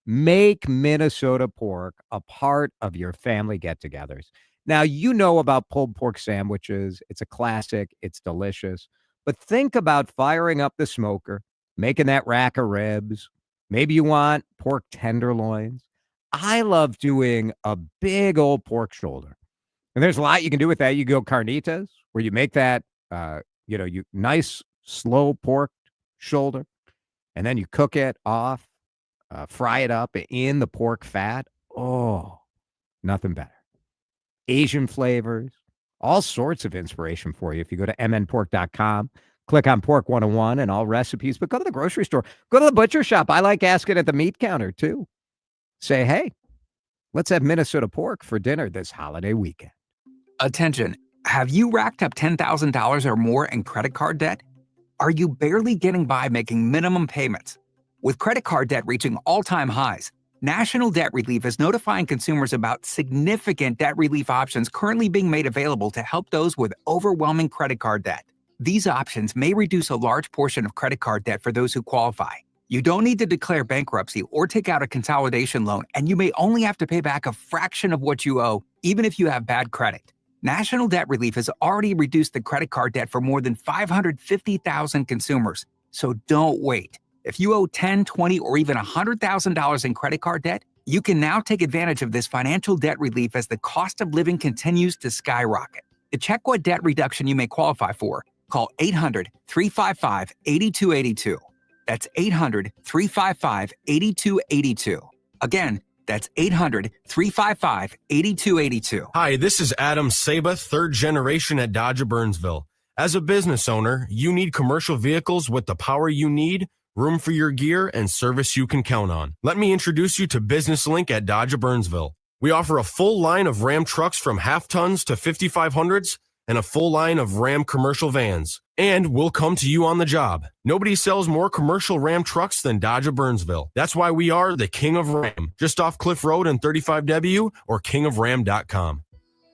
Make Minnesota Pork a part of your family get-togethers. Now, you know about pulled pork sandwiches. It's a classic. It's delicious. But think about firing up the smoker, making that rack of ribs. Maybe you want pork tenderloins. I love doing a big old pork shoulder. And there's a lot you can do with that. You go carnitas, where you make that, you nice, slow pork shoulder, and then you cook it off, fry it up in the pork fat. Oh, nothing better. Asian flavors, all sorts of inspiration for you. If you go to mnpork.com, click on Pork 101 and all recipes, but go to the grocery store, go to the butcher shop. I like asking at the meat counter too. Say, hey, let's have Minnesota pork for dinner this holiday weekend. Attention. Have you racked up $10,000 or more in credit card debt? Are you barely getting by making minimum payments? With credit card debt reaching all-time highs, National Debt Relief is notifying consumers about significant debt relief options currently being made available to help those with overwhelming credit card debt. These options may reduce a large portion of credit card debt for those who qualify. You don't need to declare bankruptcy or take out a consolidation loan, and you may only have to pay back a fraction of what you owe, even if you have bad credit. National Debt Relief has already reduced the credit card debt for more than 550,000 consumers. So don't wait. If you owe $10,000, $20,000, or even $100,000 in credit card debt, you can now take advantage of this financial debt relief as the cost of living continues to skyrocket. To check what debt reduction you may qualify for, call 800-355-8282. That's 800-355-8282. Again, that's 800-355-8282. Hi, this is Adam Saba, third generation at Dodge of Burnsville. As a business owner, you need commercial vehicles with the power you need, room for your gear, and service you can count on. Let me introduce you to Business Link at Dodge of Burnsville. We offer a full line of Ram trucks from half tons to 5500s and a full line of Ram commercial vans. And we'll come to you on the job. Nobody sells more commercial Ram trucks than Dodge of Burnsville. That's why we are the King of Ram, just off Cliff Road and 35W or kingofram.com.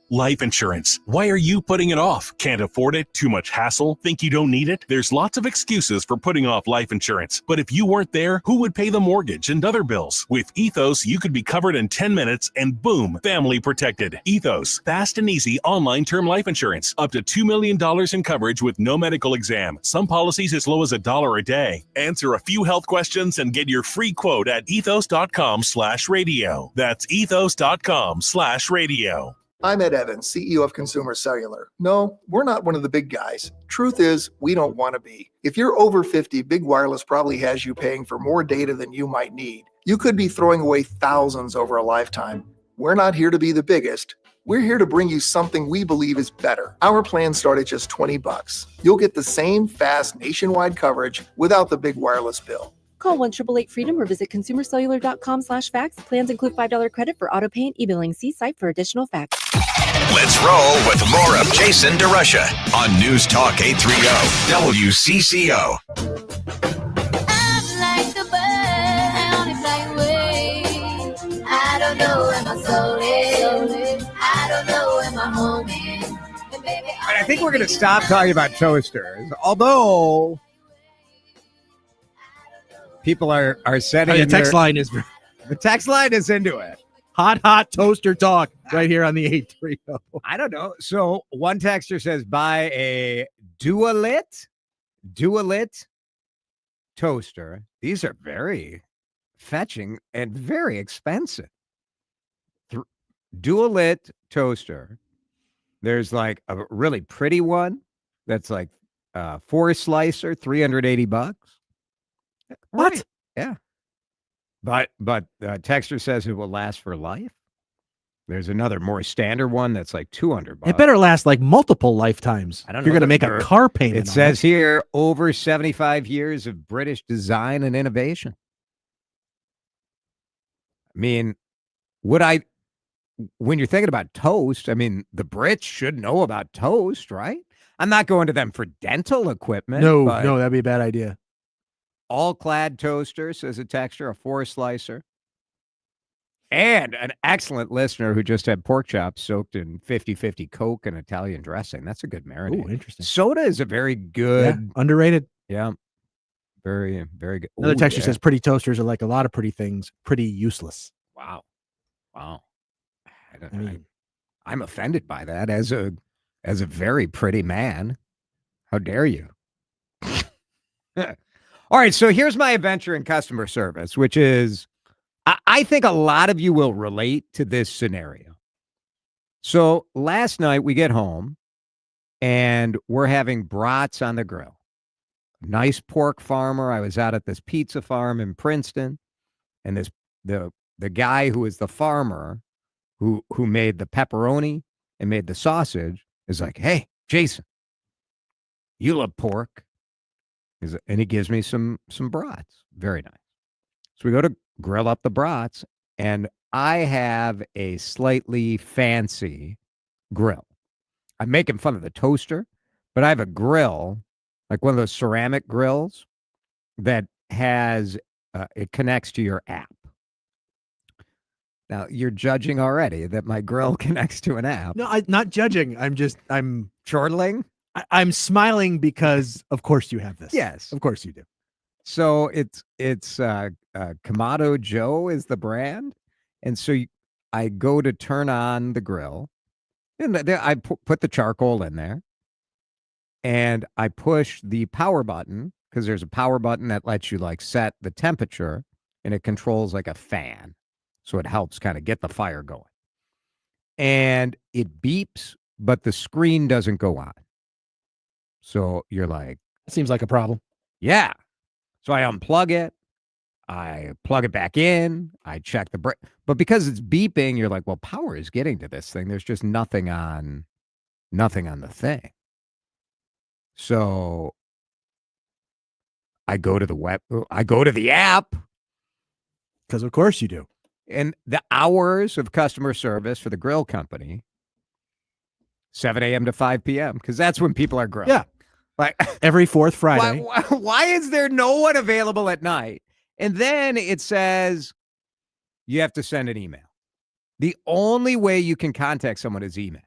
Life insurance. Why are you putting it off? Can't afford it? Too much hassle? Think you don't need it? There's lots of excuses for putting off life insurance. But if you weren't there, who would pay the mortgage and other bills? With Ethos, you could be covered in 10 minutes and boom, family protected. Ethos, fast and easy online term life insurance. Up to $2 million in coverage with no medical exam. Some policies as low as $1 a day. Answer a few health questions and get your free quote at ethos.com/radio. That's ethos.com/radio. I'm Ed Evans, CEO of Consumer Cellular. No, we're not one of the big guys. Truth is, we don't want to be. If you're over 50, Big Wireless probably has you paying for more data than you might need. You could be throwing away thousands over a lifetime. We're not here to be the biggest. We're here to bring you something we believe is better. Our plans start at just $20. You'll get the same fast nationwide coverage without the big wireless bill. Call 1-888-FREEDOM or visit consumercellular.com/facts. Plans include $5 credit for auto pay and e-billing. See site for additional facts. Let's roll with more of Jason DeRusha on News Talk 830 WCCO. Like the bird on its flying way. I don't know where my soul is. I don't know where my home is. All right, think we're going to stop talking about toasters, although people are sending The text line is the text line is into it. Hot toaster talk right here on the 830. I don't know. So one texter says buy a Dualit toaster. These are very fetching and very expensive. Dualit toaster. There's like a really pretty one that's like 4-slicer, $380. What? Right. Yeah. But texter says it will last for life. There's another more standard one that's like $200. It better last like multiple lifetimes. I don't know. You're going to make a car payment. It says here over 75 years of British design and innovation. I mean, when you're thinking about toast, I mean, the Brits should know about toast, right? I'm not going to them for dental equipment. No, that'd be a bad idea. All-clad toaster, says a texter, a 4-slicer. And an excellent listener who just had pork chops soaked in 50-50 Coke and Italian dressing. That's a good marinade. Oh, interesting. Soda is a very good. Underrated. Yeah. Very, very good. Another Ooh, texture yeah. says pretty toasters are like a lot of pretty things, pretty useless. Wow. I'm offended by that as a very pretty man. How dare you? All right, so here's my adventure in customer service, which is I think a lot of you will relate to this scenario. So last night we get home and we're having brats on the grill. Nice pork farmer. I was out at this pizza farm in Princeton, and the guy who is the farmer who made the pepperoni and made the sausage is like, "Hey, Jason, you love pork." And he gives me some brats. Very nice. So we go to grill up the brats, and I have a slightly fancy grill. I'm making fun of the toaster, but I have a grill, like one of those ceramic grills that has, it connects to your app. Now, you're judging already that my grill connects to an app. No, I'm not judging. I'm chortling. I'm smiling because, of course, you have this. Yes. Of course you do. So it's Kamado Joe is the brand. And so I go to turn on the grill, and I put the charcoal in there, and I push the power button, because there's a power button that lets you like set the temperature, and it controls like a fan. So it helps kind of get the fire going. And it beeps, but the screen doesn't go on. So you're like, seems like a problem. Yeah. So I unplug it. I plug it back in. I check the brake. But because it's beeping, you're like, well, power is getting to this thing. There's just nothing on the thing. So I go to the app. Because of course you do. And the hours of customer service for the grill company, 7 a.m. to 5 p.m., because that's when people are grilling. Yeah. Like every fourth Friday. Why is there no one available at night? And then it says you have to send an email. The only way you can contact someone is email.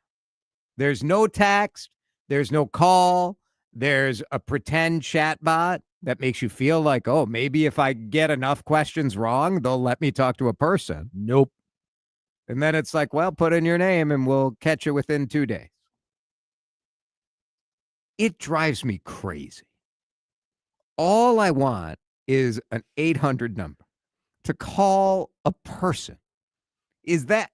There's no text. There's no call. There's a pretend chat bot that makes you feel like, oh, maybe if I get enough questions wrong, they'll let me talk to a person. Nope. And then it's like, well, put in your name and we'll catch you within 2 days. It drives me crazy. All I want is an 800 number to call a person. Is that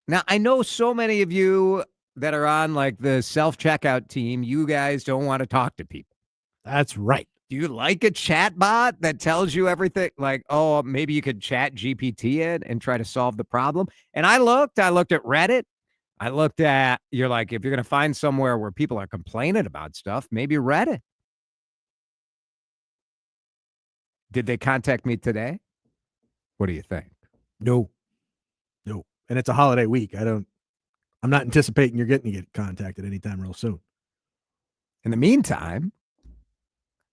now? I know so many of you that are on like the self-checkout team, you guys don't want to talk to people. That's right. Do you like a chat bot that tells you everything? Like, oh, maybe you could ChatGPT it and try to solve the problem. And I looked at Reddit. I looked at, you're like, if you're going to find somewhere where people are complaining about stuff, maybe Reddit. Did they contact me today? What do you think? No. And it's a holiday week. I'm not anticipating you're getting to get contacted anytime real soon. In the meantime,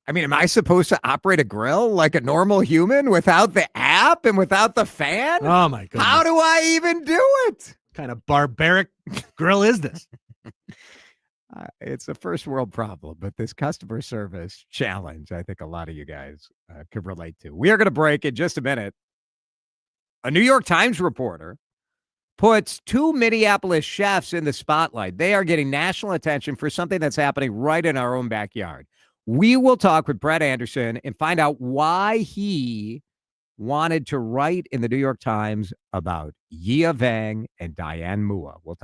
I mean, am I supposed to operate a grill like a normal human without the app and without the fan? Oh my goodness. How do I even do it? Kind of barbaric grill is this? It's a first world problem, but this customer service challenge, I think a lot of you guys could relate to. We are going to break in just a minute. A New York Times reporter puts 2 Minneapolis chefs in the spotlight. They are getting national attention for something that's happening right in our own backyard. We will talk with Brett Anderson and find out why he wanted to write in the New York Times about Yia Vang and Diane Mua. We'll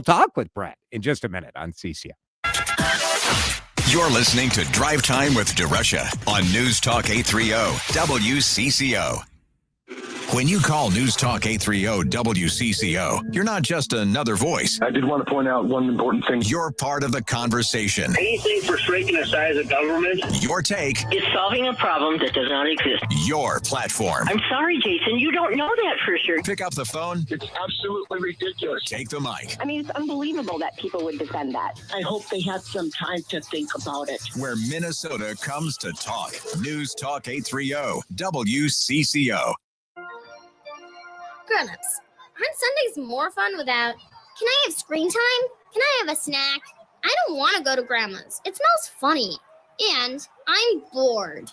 talk with Brett in just a minute on CCO. You're listening to Drive Time with DeRusha on News Talk 830 WCCO. When you call News Talk 830 WCCO, you're not just another voice. I did want to point out one important thing. You're part of the conversation. Anything for shrinking the size of government. Your take is solving a problem that does not exist. Your platform. I'm sorry, Jason, you don't know that for sure. Pick up the phone. It's absolutely ridiculous. Take the mic. I mean, it's unbelievable that people would defend that. I hope they have some time to think about it. Where Minnesota comes to talk. News Talk 830 WCCO. Grown-ups, aren't Sundays more fun without, can I have screen time? Can I have a snack? I don't want to go to Grandma's. It smells funny. And I'm bored.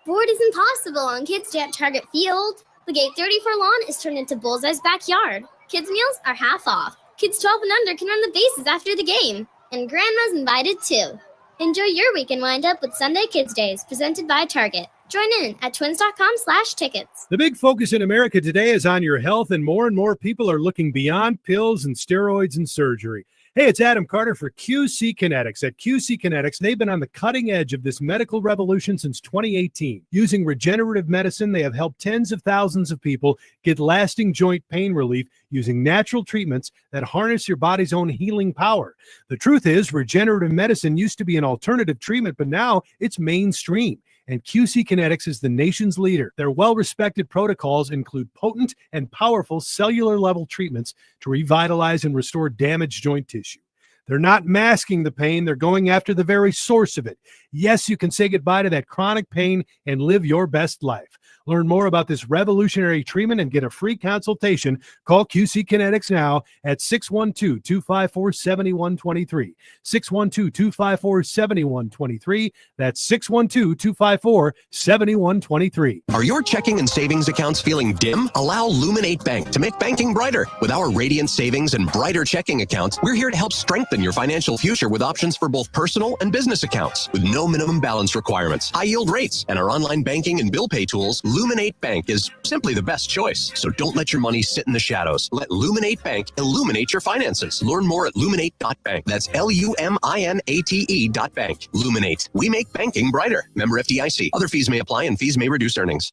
Bored is impossible on Kids Day at Target Field. The Gate 34 lawn is turned into Bullseye's backyard. Kids' meals are half off. Kids 12 and under can run the bases after the game. And Grandma's invited too. Enjoy your weekend wind-up with Sunday Kids Days, presented by Target. Join in at twins.com/tickets. The big focus in America today is on your health, and more people are looking beyond pills and steroids and surgery. Hey, it's Adam Carter for QC Kinetics. At QC Kinetics, they've been on the cutting edge of this medical revolution since 2018. Using regenerative medicine, they have helped tens of thousands of people get lasting joint pain relief using natural treatments that harness your body's own healing power. The truth is, regenerative medicine used to be an alternative treatment, but now it's mainstream. And QC Kinetics is the nation's leader. Their well-respected protocols include potent and powerful cellular-level treatments to revitalize and restore damaged joint tissue. They're not masking the pain. They're going after the very source of it. Yes, you can say goodbye to that chronic pain and live your best life. Learn more about this revolutionary treatment and get a free consultation. Call QC Kinetics now at 612-254-7123. 612-254-7123. That's 612-254-7123. Are your checking and savings accounts feeling dim? Allow Luminate Bank to make banking brighter. With our Radiant Savings and Brighter checking accounts, we're here to help strengthen your financial future with options for both personal and business accounts. With no minimum balance requirements, high yield rates, and our online banking and bill pay tools, Luminate Bank is simply the best choice. So don't let your money sit in the shadows. Let Luminate Bank illuminate your finances. Learn more at luminate.bank. That's LUMINATE.bank. Luminate. We make banking brighter. Member FDIC. Other fees may apply and fees may reduce earnings.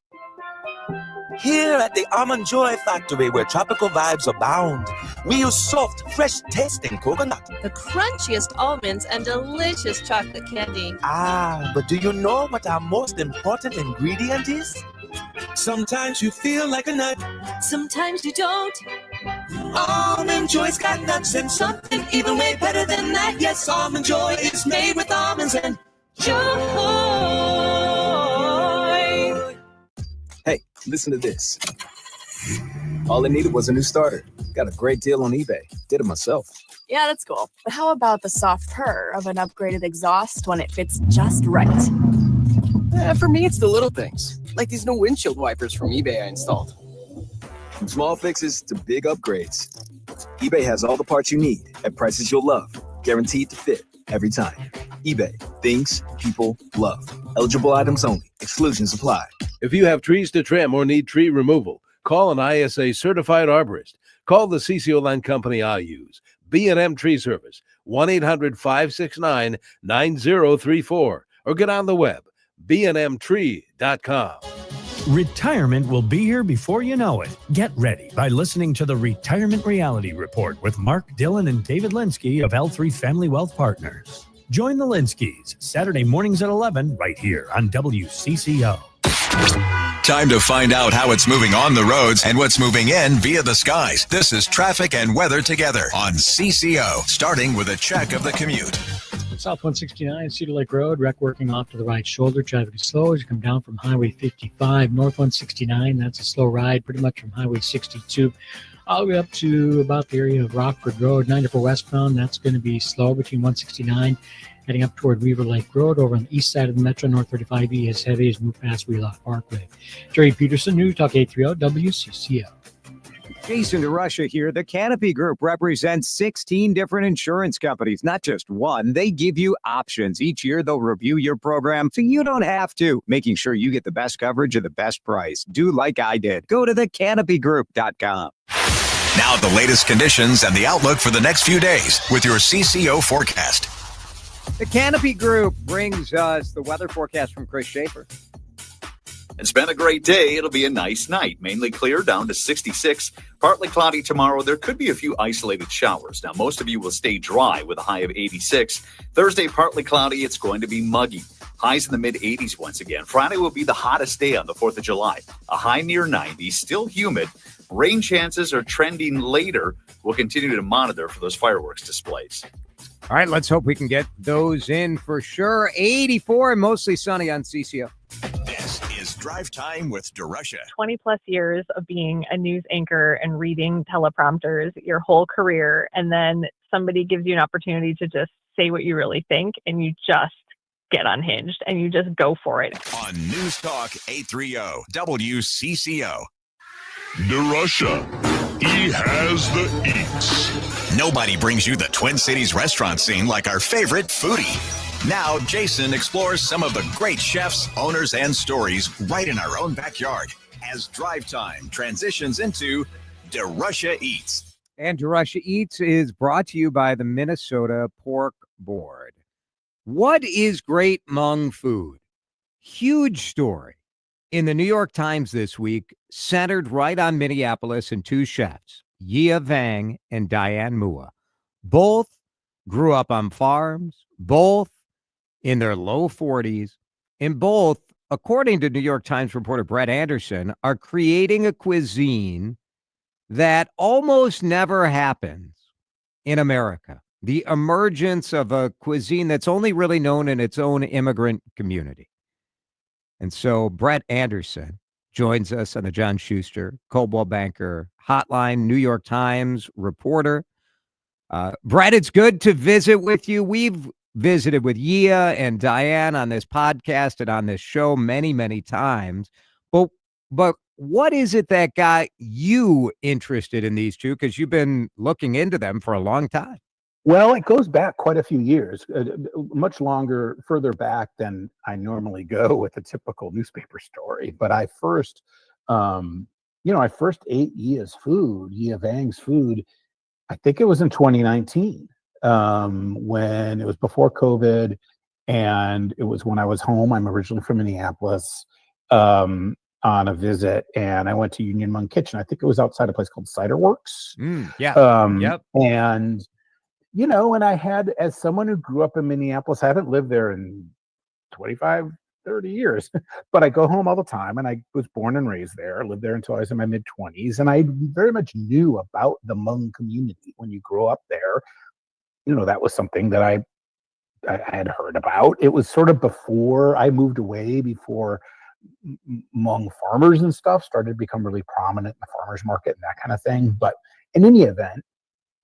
Here at the Almond Joy Factory, where tropical vibes abound, we use soft, fresh-tasting coconut. The crunchiest almonds and delicious chocolate candy. Ah, but do you know what our most important ingredient is? Sometimes you feel like a nut. Sometimes you don't. Almond Joy's got nuts and something even way better than that. Yes, Almond Joy is made with almonds and joy. Hey, listen to this. All I needed was a new starter. Got a great deal on eBay. Did it myself. Yeah, that's cool. But how about the soft purr of an upgraded exhaust when it fits just right? For me, it's the little things, like these new windshield wipers from eBay I installed. From small fixes to big upgrades, eBay has all the parts you need at prices you'll love, guaranteed to fit every time. eBay, things people love. Eligible items only. Exclusions apply. If you have trees to trim or need tree removal, call an ISA certified arborist. Call the CCO Land Company I use. B&M Tree Service, 1-800-569-9034. Or get on the web, bnmtree.com. Retirement will be here before you know it. Get ready by listening to the Retirement Reality Report with Mark Dillon and David Linsky of L3 Family Wealth Partners. Join the Linskys Saturday mornings at 11 right here on WCCO. Time to find out how it's moving on the roads and what's moving in via the skies. This is traffic and weather together on CCO, starting with a check of the commute. South 169, Cedar Lake Road, wreck working off to the right shoulder. Traffic is slow as you come down from Highway 55. North 169, that's a slow ride, pretty much from Highway 62 all the way up to about the area of Rockford Road. 94 westbound, that's going to be slow between 169 heading up toward Weaver Lake Road. Over on the east side of the Metro, North 35E is heavy as move past Wheelock Parkway. Jerry Peterson, News Talk 830 WCCO. Jason DeRusha here. The Canopy Group represents 16 different insurance companies, not just one. They give you options. Each year, they'll review your program so you don't have to, making sure you get the best coverage at the best price. Do like I did. Go to thecanopygroup.com. Now the latest conditions and the outlook for the next few days with your CCO forecast. The Canopy Group brings us the weather forecast from Chris Schaefer. It's been a great day. It'll be a nice night. Mainly clear down to 66. Partly cloudy tomorrow. There could be a few isolated showers. Now, most of you will stay dry with a high of 86. Thursday, partly cloudy. It's going to be muggy. Highs in the mid-80s once again. Friday will be the hottest day on the 4th of July. A high near 90. Still humid. Rain chances are trending later. We'll continue to monitor for those fireworks displays. All right, let's hope we can get those in for sure. 84 and mostly sunny on CCO. This is Drive Time with DeRusha. 20 plus years of being a news anchor and reading teleprompters your whole career. And then somebody gives you an opportunity to just say what you really think, and you just get unhinged and you just go for it. On News Talk 830 WCCO. DeRusha, he has the eats. Nobody brings you the Twin Cities restaurant scene like our favorite foodie. Now, Jason explores some of the great chefs, owners, and stories right in our own backyard as Drive Time transitions into DeRusha Eats. And DeRusha Eats is brought to you by the Minnesota Pork Board. What is great Hmong food? Huge story in the New York Times this week, centered right on Minneapolis and two chefs, Yia Vang and Diane Mua. Both grew up on farms, both in their low 40s, and both, according to New York Times reporter Brett Anderson, are creating a cuisine that almost never happens in America. The emergence of a cuisine that's only really known in its own immigrant community. And so Brett Anderson joins us on the John Schuster, Coldwell Banker Hotline, New York Times reporter. Brett, it's good to visit with you. We've visited with Yia and Diane on this podcast and on this show many, many times. But what is it that got you interested in these two? Because you've been looking into them for a long time. Well, it goes back quite a few years, much longer, further back than I normally go with a typical newspaper story. But I first, I first ate Yia Vang's food. I think it was in 2019, when it was before COVID, and it was when I was home. I'm originally from Minneapolis, on a visit, and I went to Union Hmong Kitchen. I think it was outside a place called Cider Works. Yep. And and I had, as someone who grew up in Minneapolis, I haven't lived there in 25, 30 years, but I go home all the time, and I was born and raised there. I lived there until I was in my mid-20s, and I very much knew about the Hmong community. When you grow up there, that was something that I had heard about. It was sort of before I moved away, before Hmong farmers and stuff started to become really prominent in the farmers market and that kind of thing. But in any event,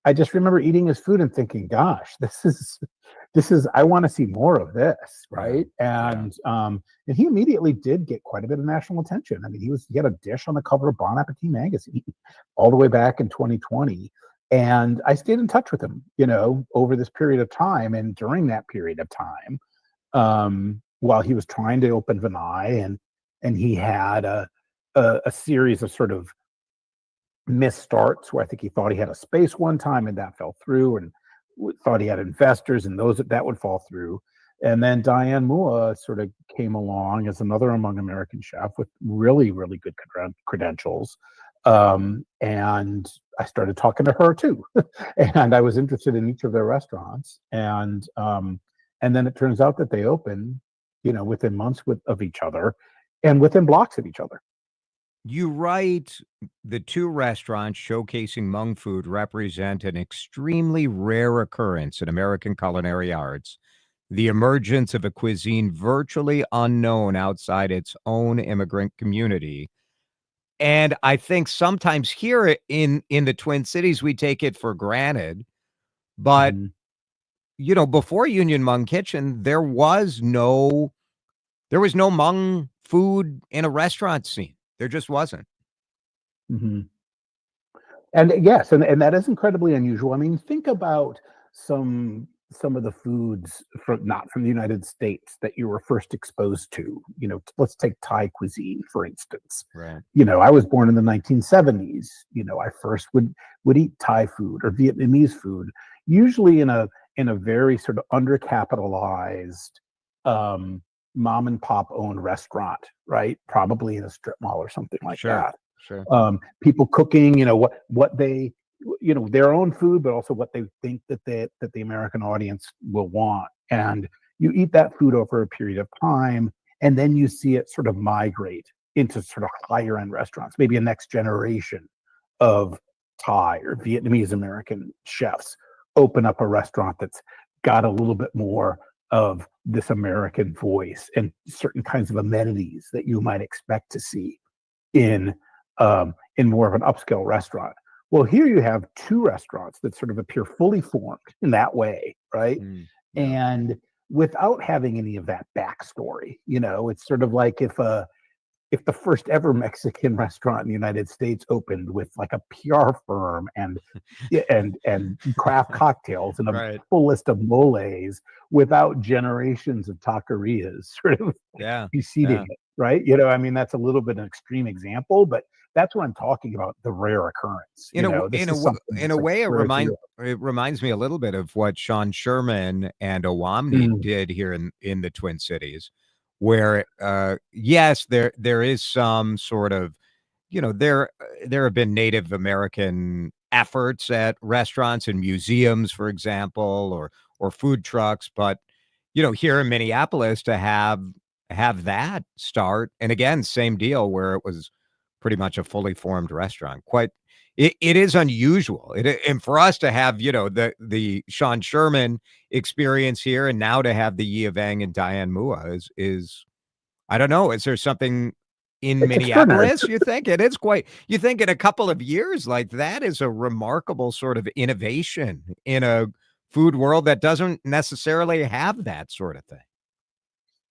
I just remember eating his food and thinking, gosh, this is, I want to see more of this. Right. And he immediately did get quite a bit of national attention. I mean, he had a dish on the cover of Bon Appetit magazine all the way back in 2020. And I stayed in touch with him, over this period of time. And during that period of time, while he was trying to open Vinay, and he had a series of sort of misstarts where I think he thought he had a space one time and that fell through, and thought he had investors and that would fall through. And then Diane Mua sort of came along as another Hmong American chef with really, really good credentials. And I started talking to her too. And I was interested in each of their restaurants. And then it turns out that they open, within months of each other and within blocks of each other. You write the two restaurants showcasing Hmong food represent an extremely rare occurrence in American culinary arts. the emergence of a cuisine virtually unknown outside its own immigrant community. And I think sometimes here in the Twin Cities, we take it for granted. But, before Union Hmong Kitchen, there was no Hmong food in a restaurant scene. There just wasn't. Mm-hmm. And yes, and that is incredibly unusual. I mean, think about some of the foods not from the United States that you were first exposed to. Let's take Thai cuisine, for instance. Right. I was born in the 1970s. I first would eat Thai food or Vietnamese food, usually in a very sort of undercapitalized mom and pop owned restaurant, right? Probably in a strip mall or something like that. Sure. People cooking, what they, their own food, but also what they think that the American audience will want. And you eat that food over a period of time, and then you see it sort of migrate into sort of higher end restaurants, maybe a next generation of Thai or Vietnamese American chefs open up a restaurant that's got a little bit more of this American voice and certain kinds of amenities that you might expect to see in more of an upscale restaurant. Well, here you have two restaurants that sort of appear fully formed in that way, right? And without having any of that backstory, it's sort of like if the first ever Mexican restaurant in the United States opened with like a PR firm and craft cocktails and a full list of moles without generations of taquerias sort of preceding it, right? I mean, that's a little bit an extreme example, but that's what I'm talking about, the rare occurrence. In a way, it reminds me a little bit of what Sean Sherman and Owamni did here in the Twin Cities, where yes, there is some sort of, there have been Native American efforts at restaurants and museums, for example, or food trucks, but here in Minneapolis to have that start, and again, same deal where it was pretty much a fully formed restaurant. It is unusual. And for us to have, the Sean Sherman experience here, and now to have the Yi Vang and Diane Mua is I don't know. Is there something in Minneapolis? You think it is you think in a couple of years, like that is a remarkable sort of innovation in a food world that doesn't necessarily have that sort of thing.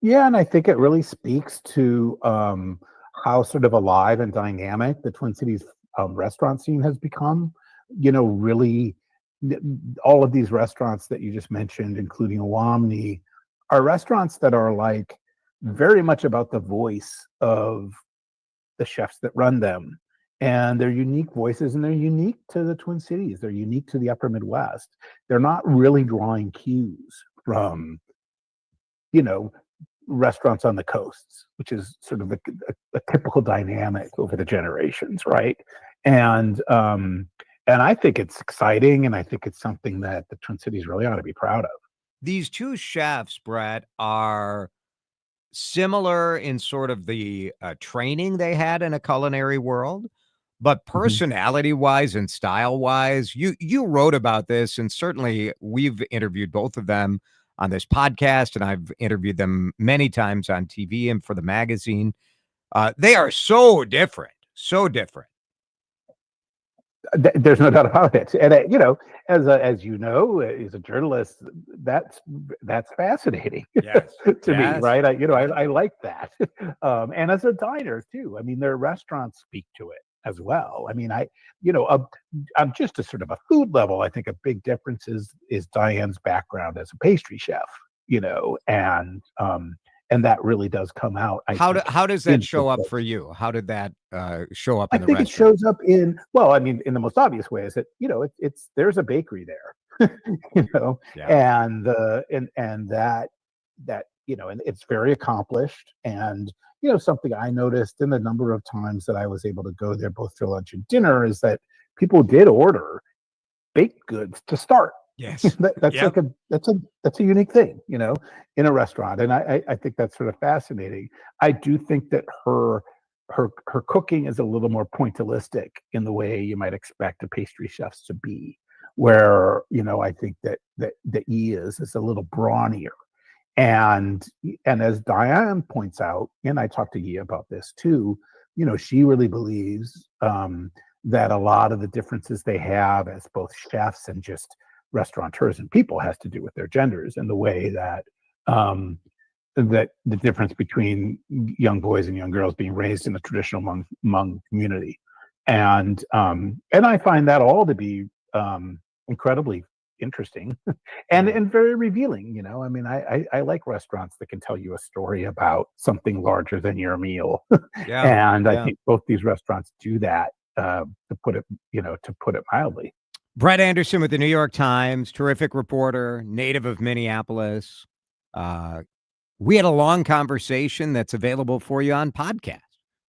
Yeah. And I think it really speaks to how sort of alive and dynamic the Twin Cities restaurant scene has become. Really, all of these restaurants that you just mentioned, including Owamni, are restaurants that are like very much about the voice of the chefs that run them. And they're unique voices, and they're unique to the Twin Cities. They're unique to the upper Midwest. They're not really drawing cues from, restaurants on the coasts, which is sort of a typical dynamic over the generations, right? And I think it's exciting, and I think it's something that the Twin Cities really ought to be proud of. These two chefs, Brett, are similar in sort of the training they had in a culinary world, but personality-wise and style-wise, you wrote about this, and certainly we've interviewed both of them on this podcast, and I've interviewed them many times on TV and for the magazine. They are so different, so different. There's no doubt about it. And as a journalist, that's fascinating to me, right? I like that. And as a diner too. I mean, their restaurants speak to it as well. I mean, I'm just a sort of a food level. I think a big difference is Diane's background as a pastry chef, and that really does come out. How does that show up for you? How did that show up in the restaurant? I think it shows up in the most obvious way is that, there's a bakery there, and it's very accomplished. And, something I noticed in the number of times that I was able to go there, both for lunch and dinner, is that people did order baked goods to start. Yes. That's a unique thing, in a restaurant. And I think that's sort of fascinating. I do think that her cooking is a little more pointillistic in the way you might expect a pastry chefs to be, where, I think that Yi is a little brawnier. And as Diane points out, and I talked to Yi about this too, she really believes that a lot of the differences they have as both chefs and just restaurateurs and people has to do with their genders and the way that that the difference between young boys and young girls being raised in the traditional Hmong community. And I find that all to be incredibly interesting and very revealing. I mean, I like restaurants that can tell you a story about something larger than your meal. And I think both these restaurants do that, to put it mildly. Brett Anderson with the New York Times, terrific reporter, native of Minneapolis. We had a long conversation that's available for you on podcast.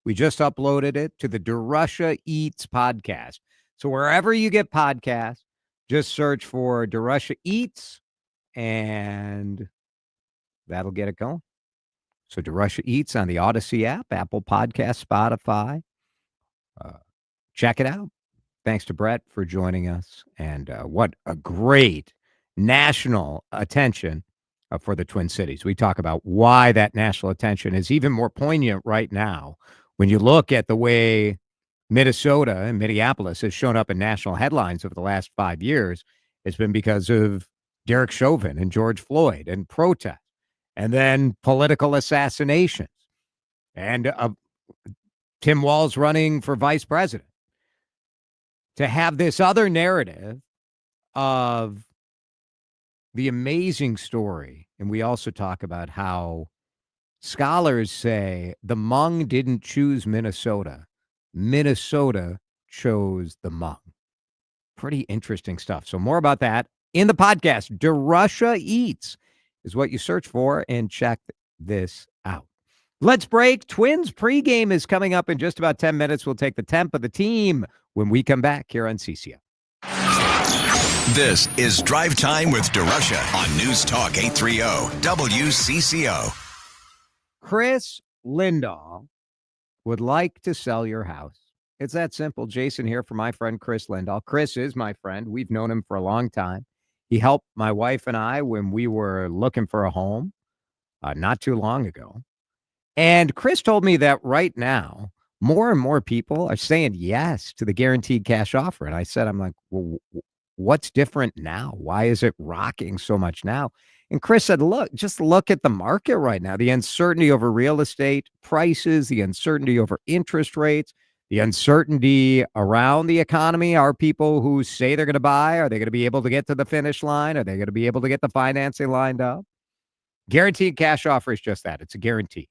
We just uploaded it to the DeRusha Eats podcast. So wherever you get podcasts, just search for DeRusha Eats, and that'll get it going. So DeRusha Eats on the Odyssey app, Apple Podcasts, Spotify. Check it out. Thanks to Brett for joining us. And what a great national attention for the Twin Cities. We talk about why that national attention is even more poignant right now when you look at the way Minnesota and Minneapolis has shown up in national headlines over the last 5 years. It's been because of Derek Chauvin and George Floyd and protest, and then political assassinations, and Tim Walz running for vice president. To have this other narrative of the amazing story, and we also talk about how scholars say the Hmong didn't choose Minnesota. Minnesota chose the Hmong. Pretty interesting stuff. So more about that in the podcast. DeRusha Eats is what you search for, and check this out. Let's break. Twins pregame is coming up in just about 10 minutes. We'll take the temp of the team when we come back here on CCO. This is Drive Time with DeRusha on News Talk 830 WCCO. Chris Lindahl would like to sell your house. It's that simple. Jason here for my friend Chris Lindahl. Chris is my friend. We've known him for a long time. He helped my wife and I when we were looking for a home not too long ago. And Chris told me that right now, more and more people are saying yes to the guaranteed cash offer. And I said, I'm like, well, what's different now? Why is it rocking so much now? And Chris said, just look at the market right now. The uncertainty over real estate prices, the uncertainty over interest rates, the uncertainty around the economy. Are people who say they're going to buy, are they going to be able to get to the finish line? Are they going to be able to get the financing lined up? Guaranteed cash offer is just that. It's a guarantee.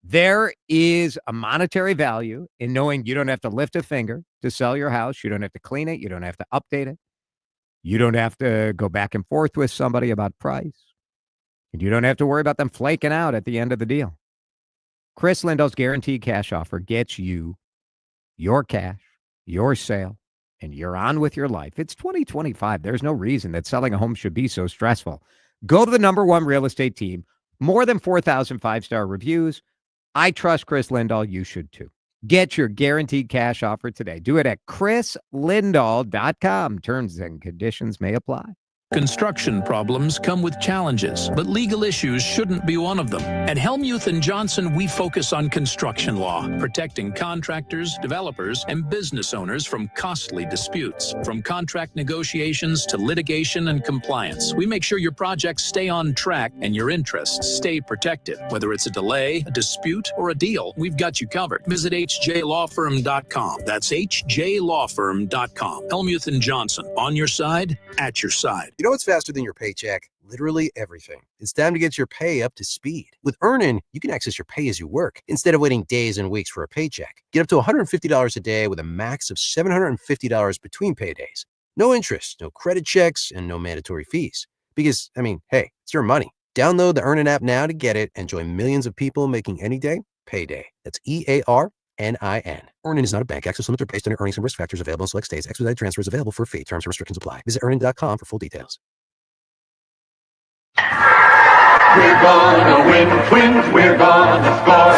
There is a monetary value in knowing you don't have to lift a finger to sell your house. You don't have to clean it. You don't have to update it. You don't have to go back and forth with somebody about price. And you don't have to worry about them flaking out at the end of the deal. Chris Lindahl's guaranteed cash offer gets you your cash, your sale, and you're on with your life. It's 2025. There's no reason that selling a home should be so stressful. Go to the #1 real estate team. More than 4,000 5-star reviews. I trust Chris Lindahl. You should too. Get your guaranteed cash offer today. Do it at chrislindahl.com. Terms and conditions may apply. Construction problems come with challenges, but legal issues shouldn't be one of them. At Helmuth & Johnson, we focus on construction law, protecting contractors, developers, and business owners from costly disputes. From contract negotiations to litigation and compliance, we make sure your projects stay on track and your interests stay protected. Whether it's a delay, a dispute, or a deal, we've got you covered. Visit hjlawfirm.com. That's hjlawfirm.com. Helmuth & Johnson, on your side, at your side. You know what's faster than your paycheck? Literally everything. It's time to get your pay up to speed. With Earnin, you can access your pay as you work instead of waiting days and weeks for a paycheck. Get up to $150 a day with a max of $750 between paydays. No interest, no credit checks, and no mandatory fees. Because, hey, it's your money. Download the Earnin app now to get it and join millions of people making any day payday. That's EARNIN. Earnin is not a bank. Access limits are based on your earnings and risk factors available in select states. Expedited transfer is available for a fee. Terms and restrictions apply. Visit earnin.com for full details. We're gonna win, Twins. We're gonna score.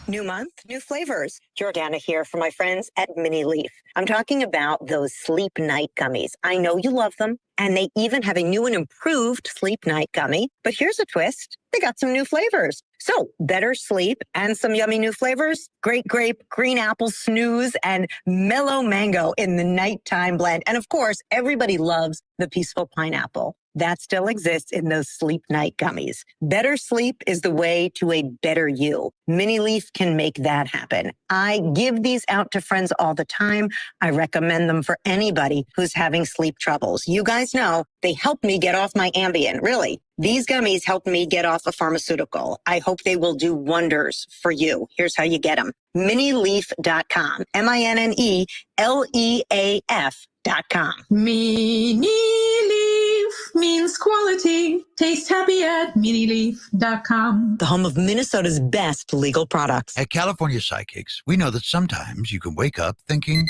New month, new flavors. Jordana here for my friends at Mini Leaf. I'm talking about those Sleep Night gummies. I know you love them, and they even have a new and improved Sleep Night gummy. But here's a twist. They got some new flavors. So, better sleep and some yummy new flavors. Great grape, green apple, snooze, and mellow mango in the nighttime blend. And of course, everybody loves the peaceful pineapple. That still exists in those Sleep Night gummies. Better sleep is the way to a better you. Mini Leaf can make that happen. I give these out to friends all the time. I recommend them for anybody who's having sleep troubles. You guys know they help me get off my Ambien, really. These gummies help me get off a pharmaceutical. I hope they will do wonders for you. Here's how you get them. Minileaf.com. MINELEAF.com. Mini Leaf means quality. Taste happy at minileaf.com. The home of Minnesota's best legal products. At California Psychics, we know that sometimes you can wake up thinking,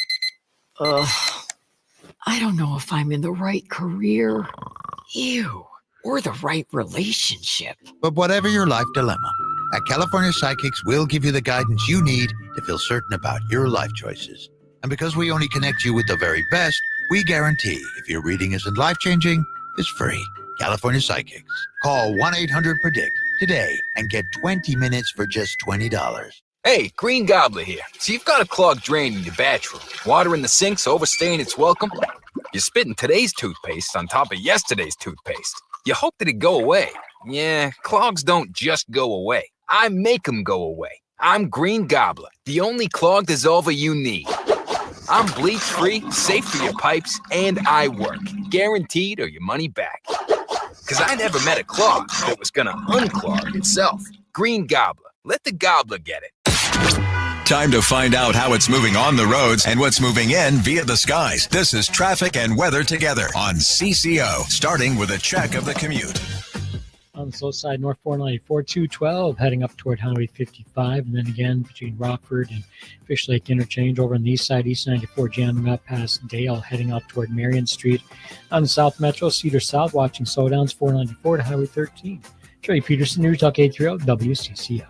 I don't know if I'm in the right career. Ew. Or the right relationship. but whatever your life dilemma, at California Psychics, we'll give you the guidance you need to feel certain about your life choices. And because we only connect you with the very best, we guarantee if your reading isn't life-changing, it's free. California Psychics. Call 1-800-PREDICT today and get 20 minutes for just $20. Hey, Green Gobbler here. So you've got a clogged drain in your bathroom. Water in the sink's overstaying its welcome. You're spitting today's toothpaste on top of yesterday's toothpaste. You hope that it go away. Yeah, clogs don't just go away. I make them go away. I'm Green Gobbler, the only clog dissolver you need. I'm bleach-free, safe for your pipes, and I work. Guaranteed or your money back. Because I never met a clog that was going to unclog itself. Green Gobbler. Let the gobbler get it. Time to find out how it's moving on the roads and what's moving in via the skies. This is Traffic and Weather Together on CCO, starting with a check of the commute. On the slow side, North 494, 212, heading up toward Highway 55, and then again between Rockford and Fish Lake Interchange. Over on the east side, East 94 jamming up past Dale, heading up toward Marion Street. On the South Metro, Cedar South, watching slowdowns, 494 to Highway 13. Trey Peterson, News Talk 830 WCCO.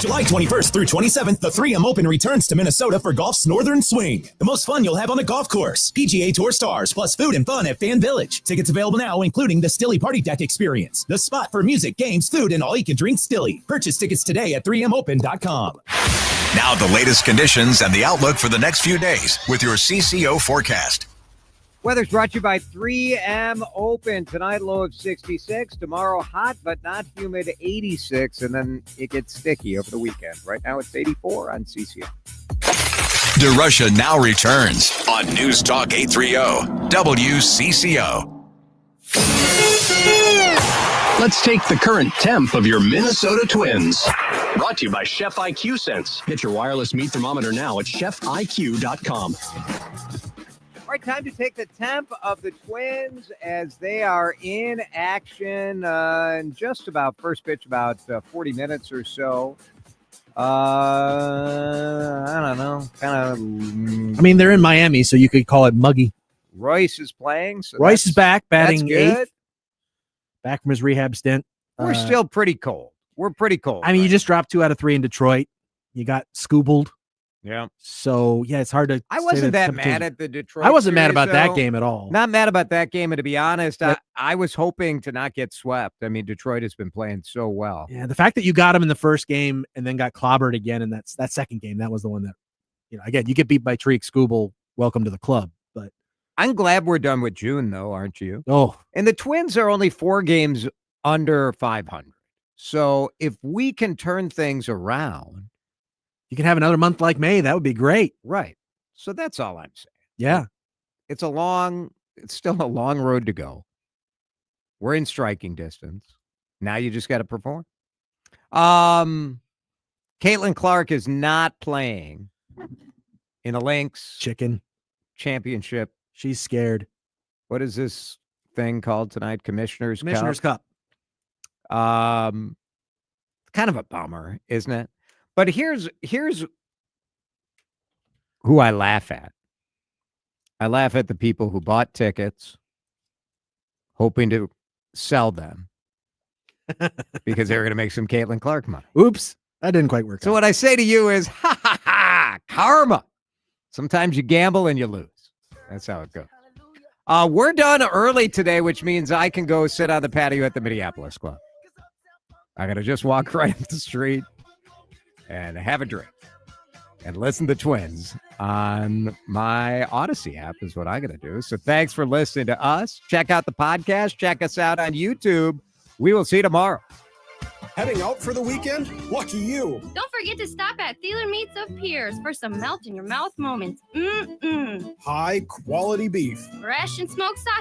July 21st through 27th, the 3M Open returns to Minnesota for golf's Northern Swing. The most fun you'll have on the golf course. PGA Tour stars, plus food and fun at Fan Village. Tickets available now, including the Stilly Party Deck experience. The spot for music, games, food, and all-you-can-drink Stilly. Purchase tickets today at 3mopen.com. Now the latest conditions and the outlook for the next few days with your CCO forecast. Weather's brought to you by 3M Open. Tonight, low of 66. Tomorrow, hot but not humid, 86. And then it gets sticky over the weekend. Right now, it's 84 on CCO. DeRusha now returns on News Talk 830 WCCO. Let's take the current temp of your Minnesota Twins. Brought to you by Chef IQ Sense. Get your wireless meat thermometer now at chefiq.com. All right, time to take the temp of the Twins as they are in action in just about first pitch, about 40 minutes or so. I don't know, kind of. I mean, they're in Miami, so you could call it muggy. Royce is playing. So Royce is back, batting eighth. Good. Back from his rehab stint. We're still pretty cold. We're pretty cold. I mean, you just dropped 2 out of 3 in Detroit. You got scoobled. Yeah. So, yeah, it's hard to. I wasn't that mad at the Detroit. I wasn't mad series, about though. that game at all. Not mad about that game. And to be honest, I was hoping to not get swept. I mean, Detroit has been playing so well. Yeah, the fact that you got him in the first game and then got clobbered again in that second game, that was the one that, again, you get beat by Treek, Scooble, welcome to the club. But I'm glad we're done with June, though, aren't you? Oh. And the Twins are only 4 games under 500. So if we can turn things around. You can have another month like May. That would be great. Right. So that's all I'm saying. Yeah. It's still a long road to go. We're in striking distance. Now you just got to perform. Caitlin Clark is not playing in a Lynx Chicken Championship. She's scared. What is this thing called tonight? Commissioner's Cup. Kind of a bummer, isn't it? But here's who I laugh at. I laugh at the people who bought tickets hoping to sell them because they were going to make some Caitlin Clark money. Oops. That didn't quite work So out. what I say to you is, ha ha ha, karma. Sometimes you gamble and you lose. That's how it goes. We're done early today, which means I can go sit on the patio at the Minneapolis Club. I got to just walk right up the street and have a drink and listen to Twins on my Odyssey app is what I got to do. So thanks for listening to us. Check out the podcast. Check us out on YouTube. We will see you tomorrow. Heading out for the weekend? Lucky you. Don't forget to stop at Thaler Meats of Piers for some melt in your mouth moments. High quality beef. Fresh and smoked sausage.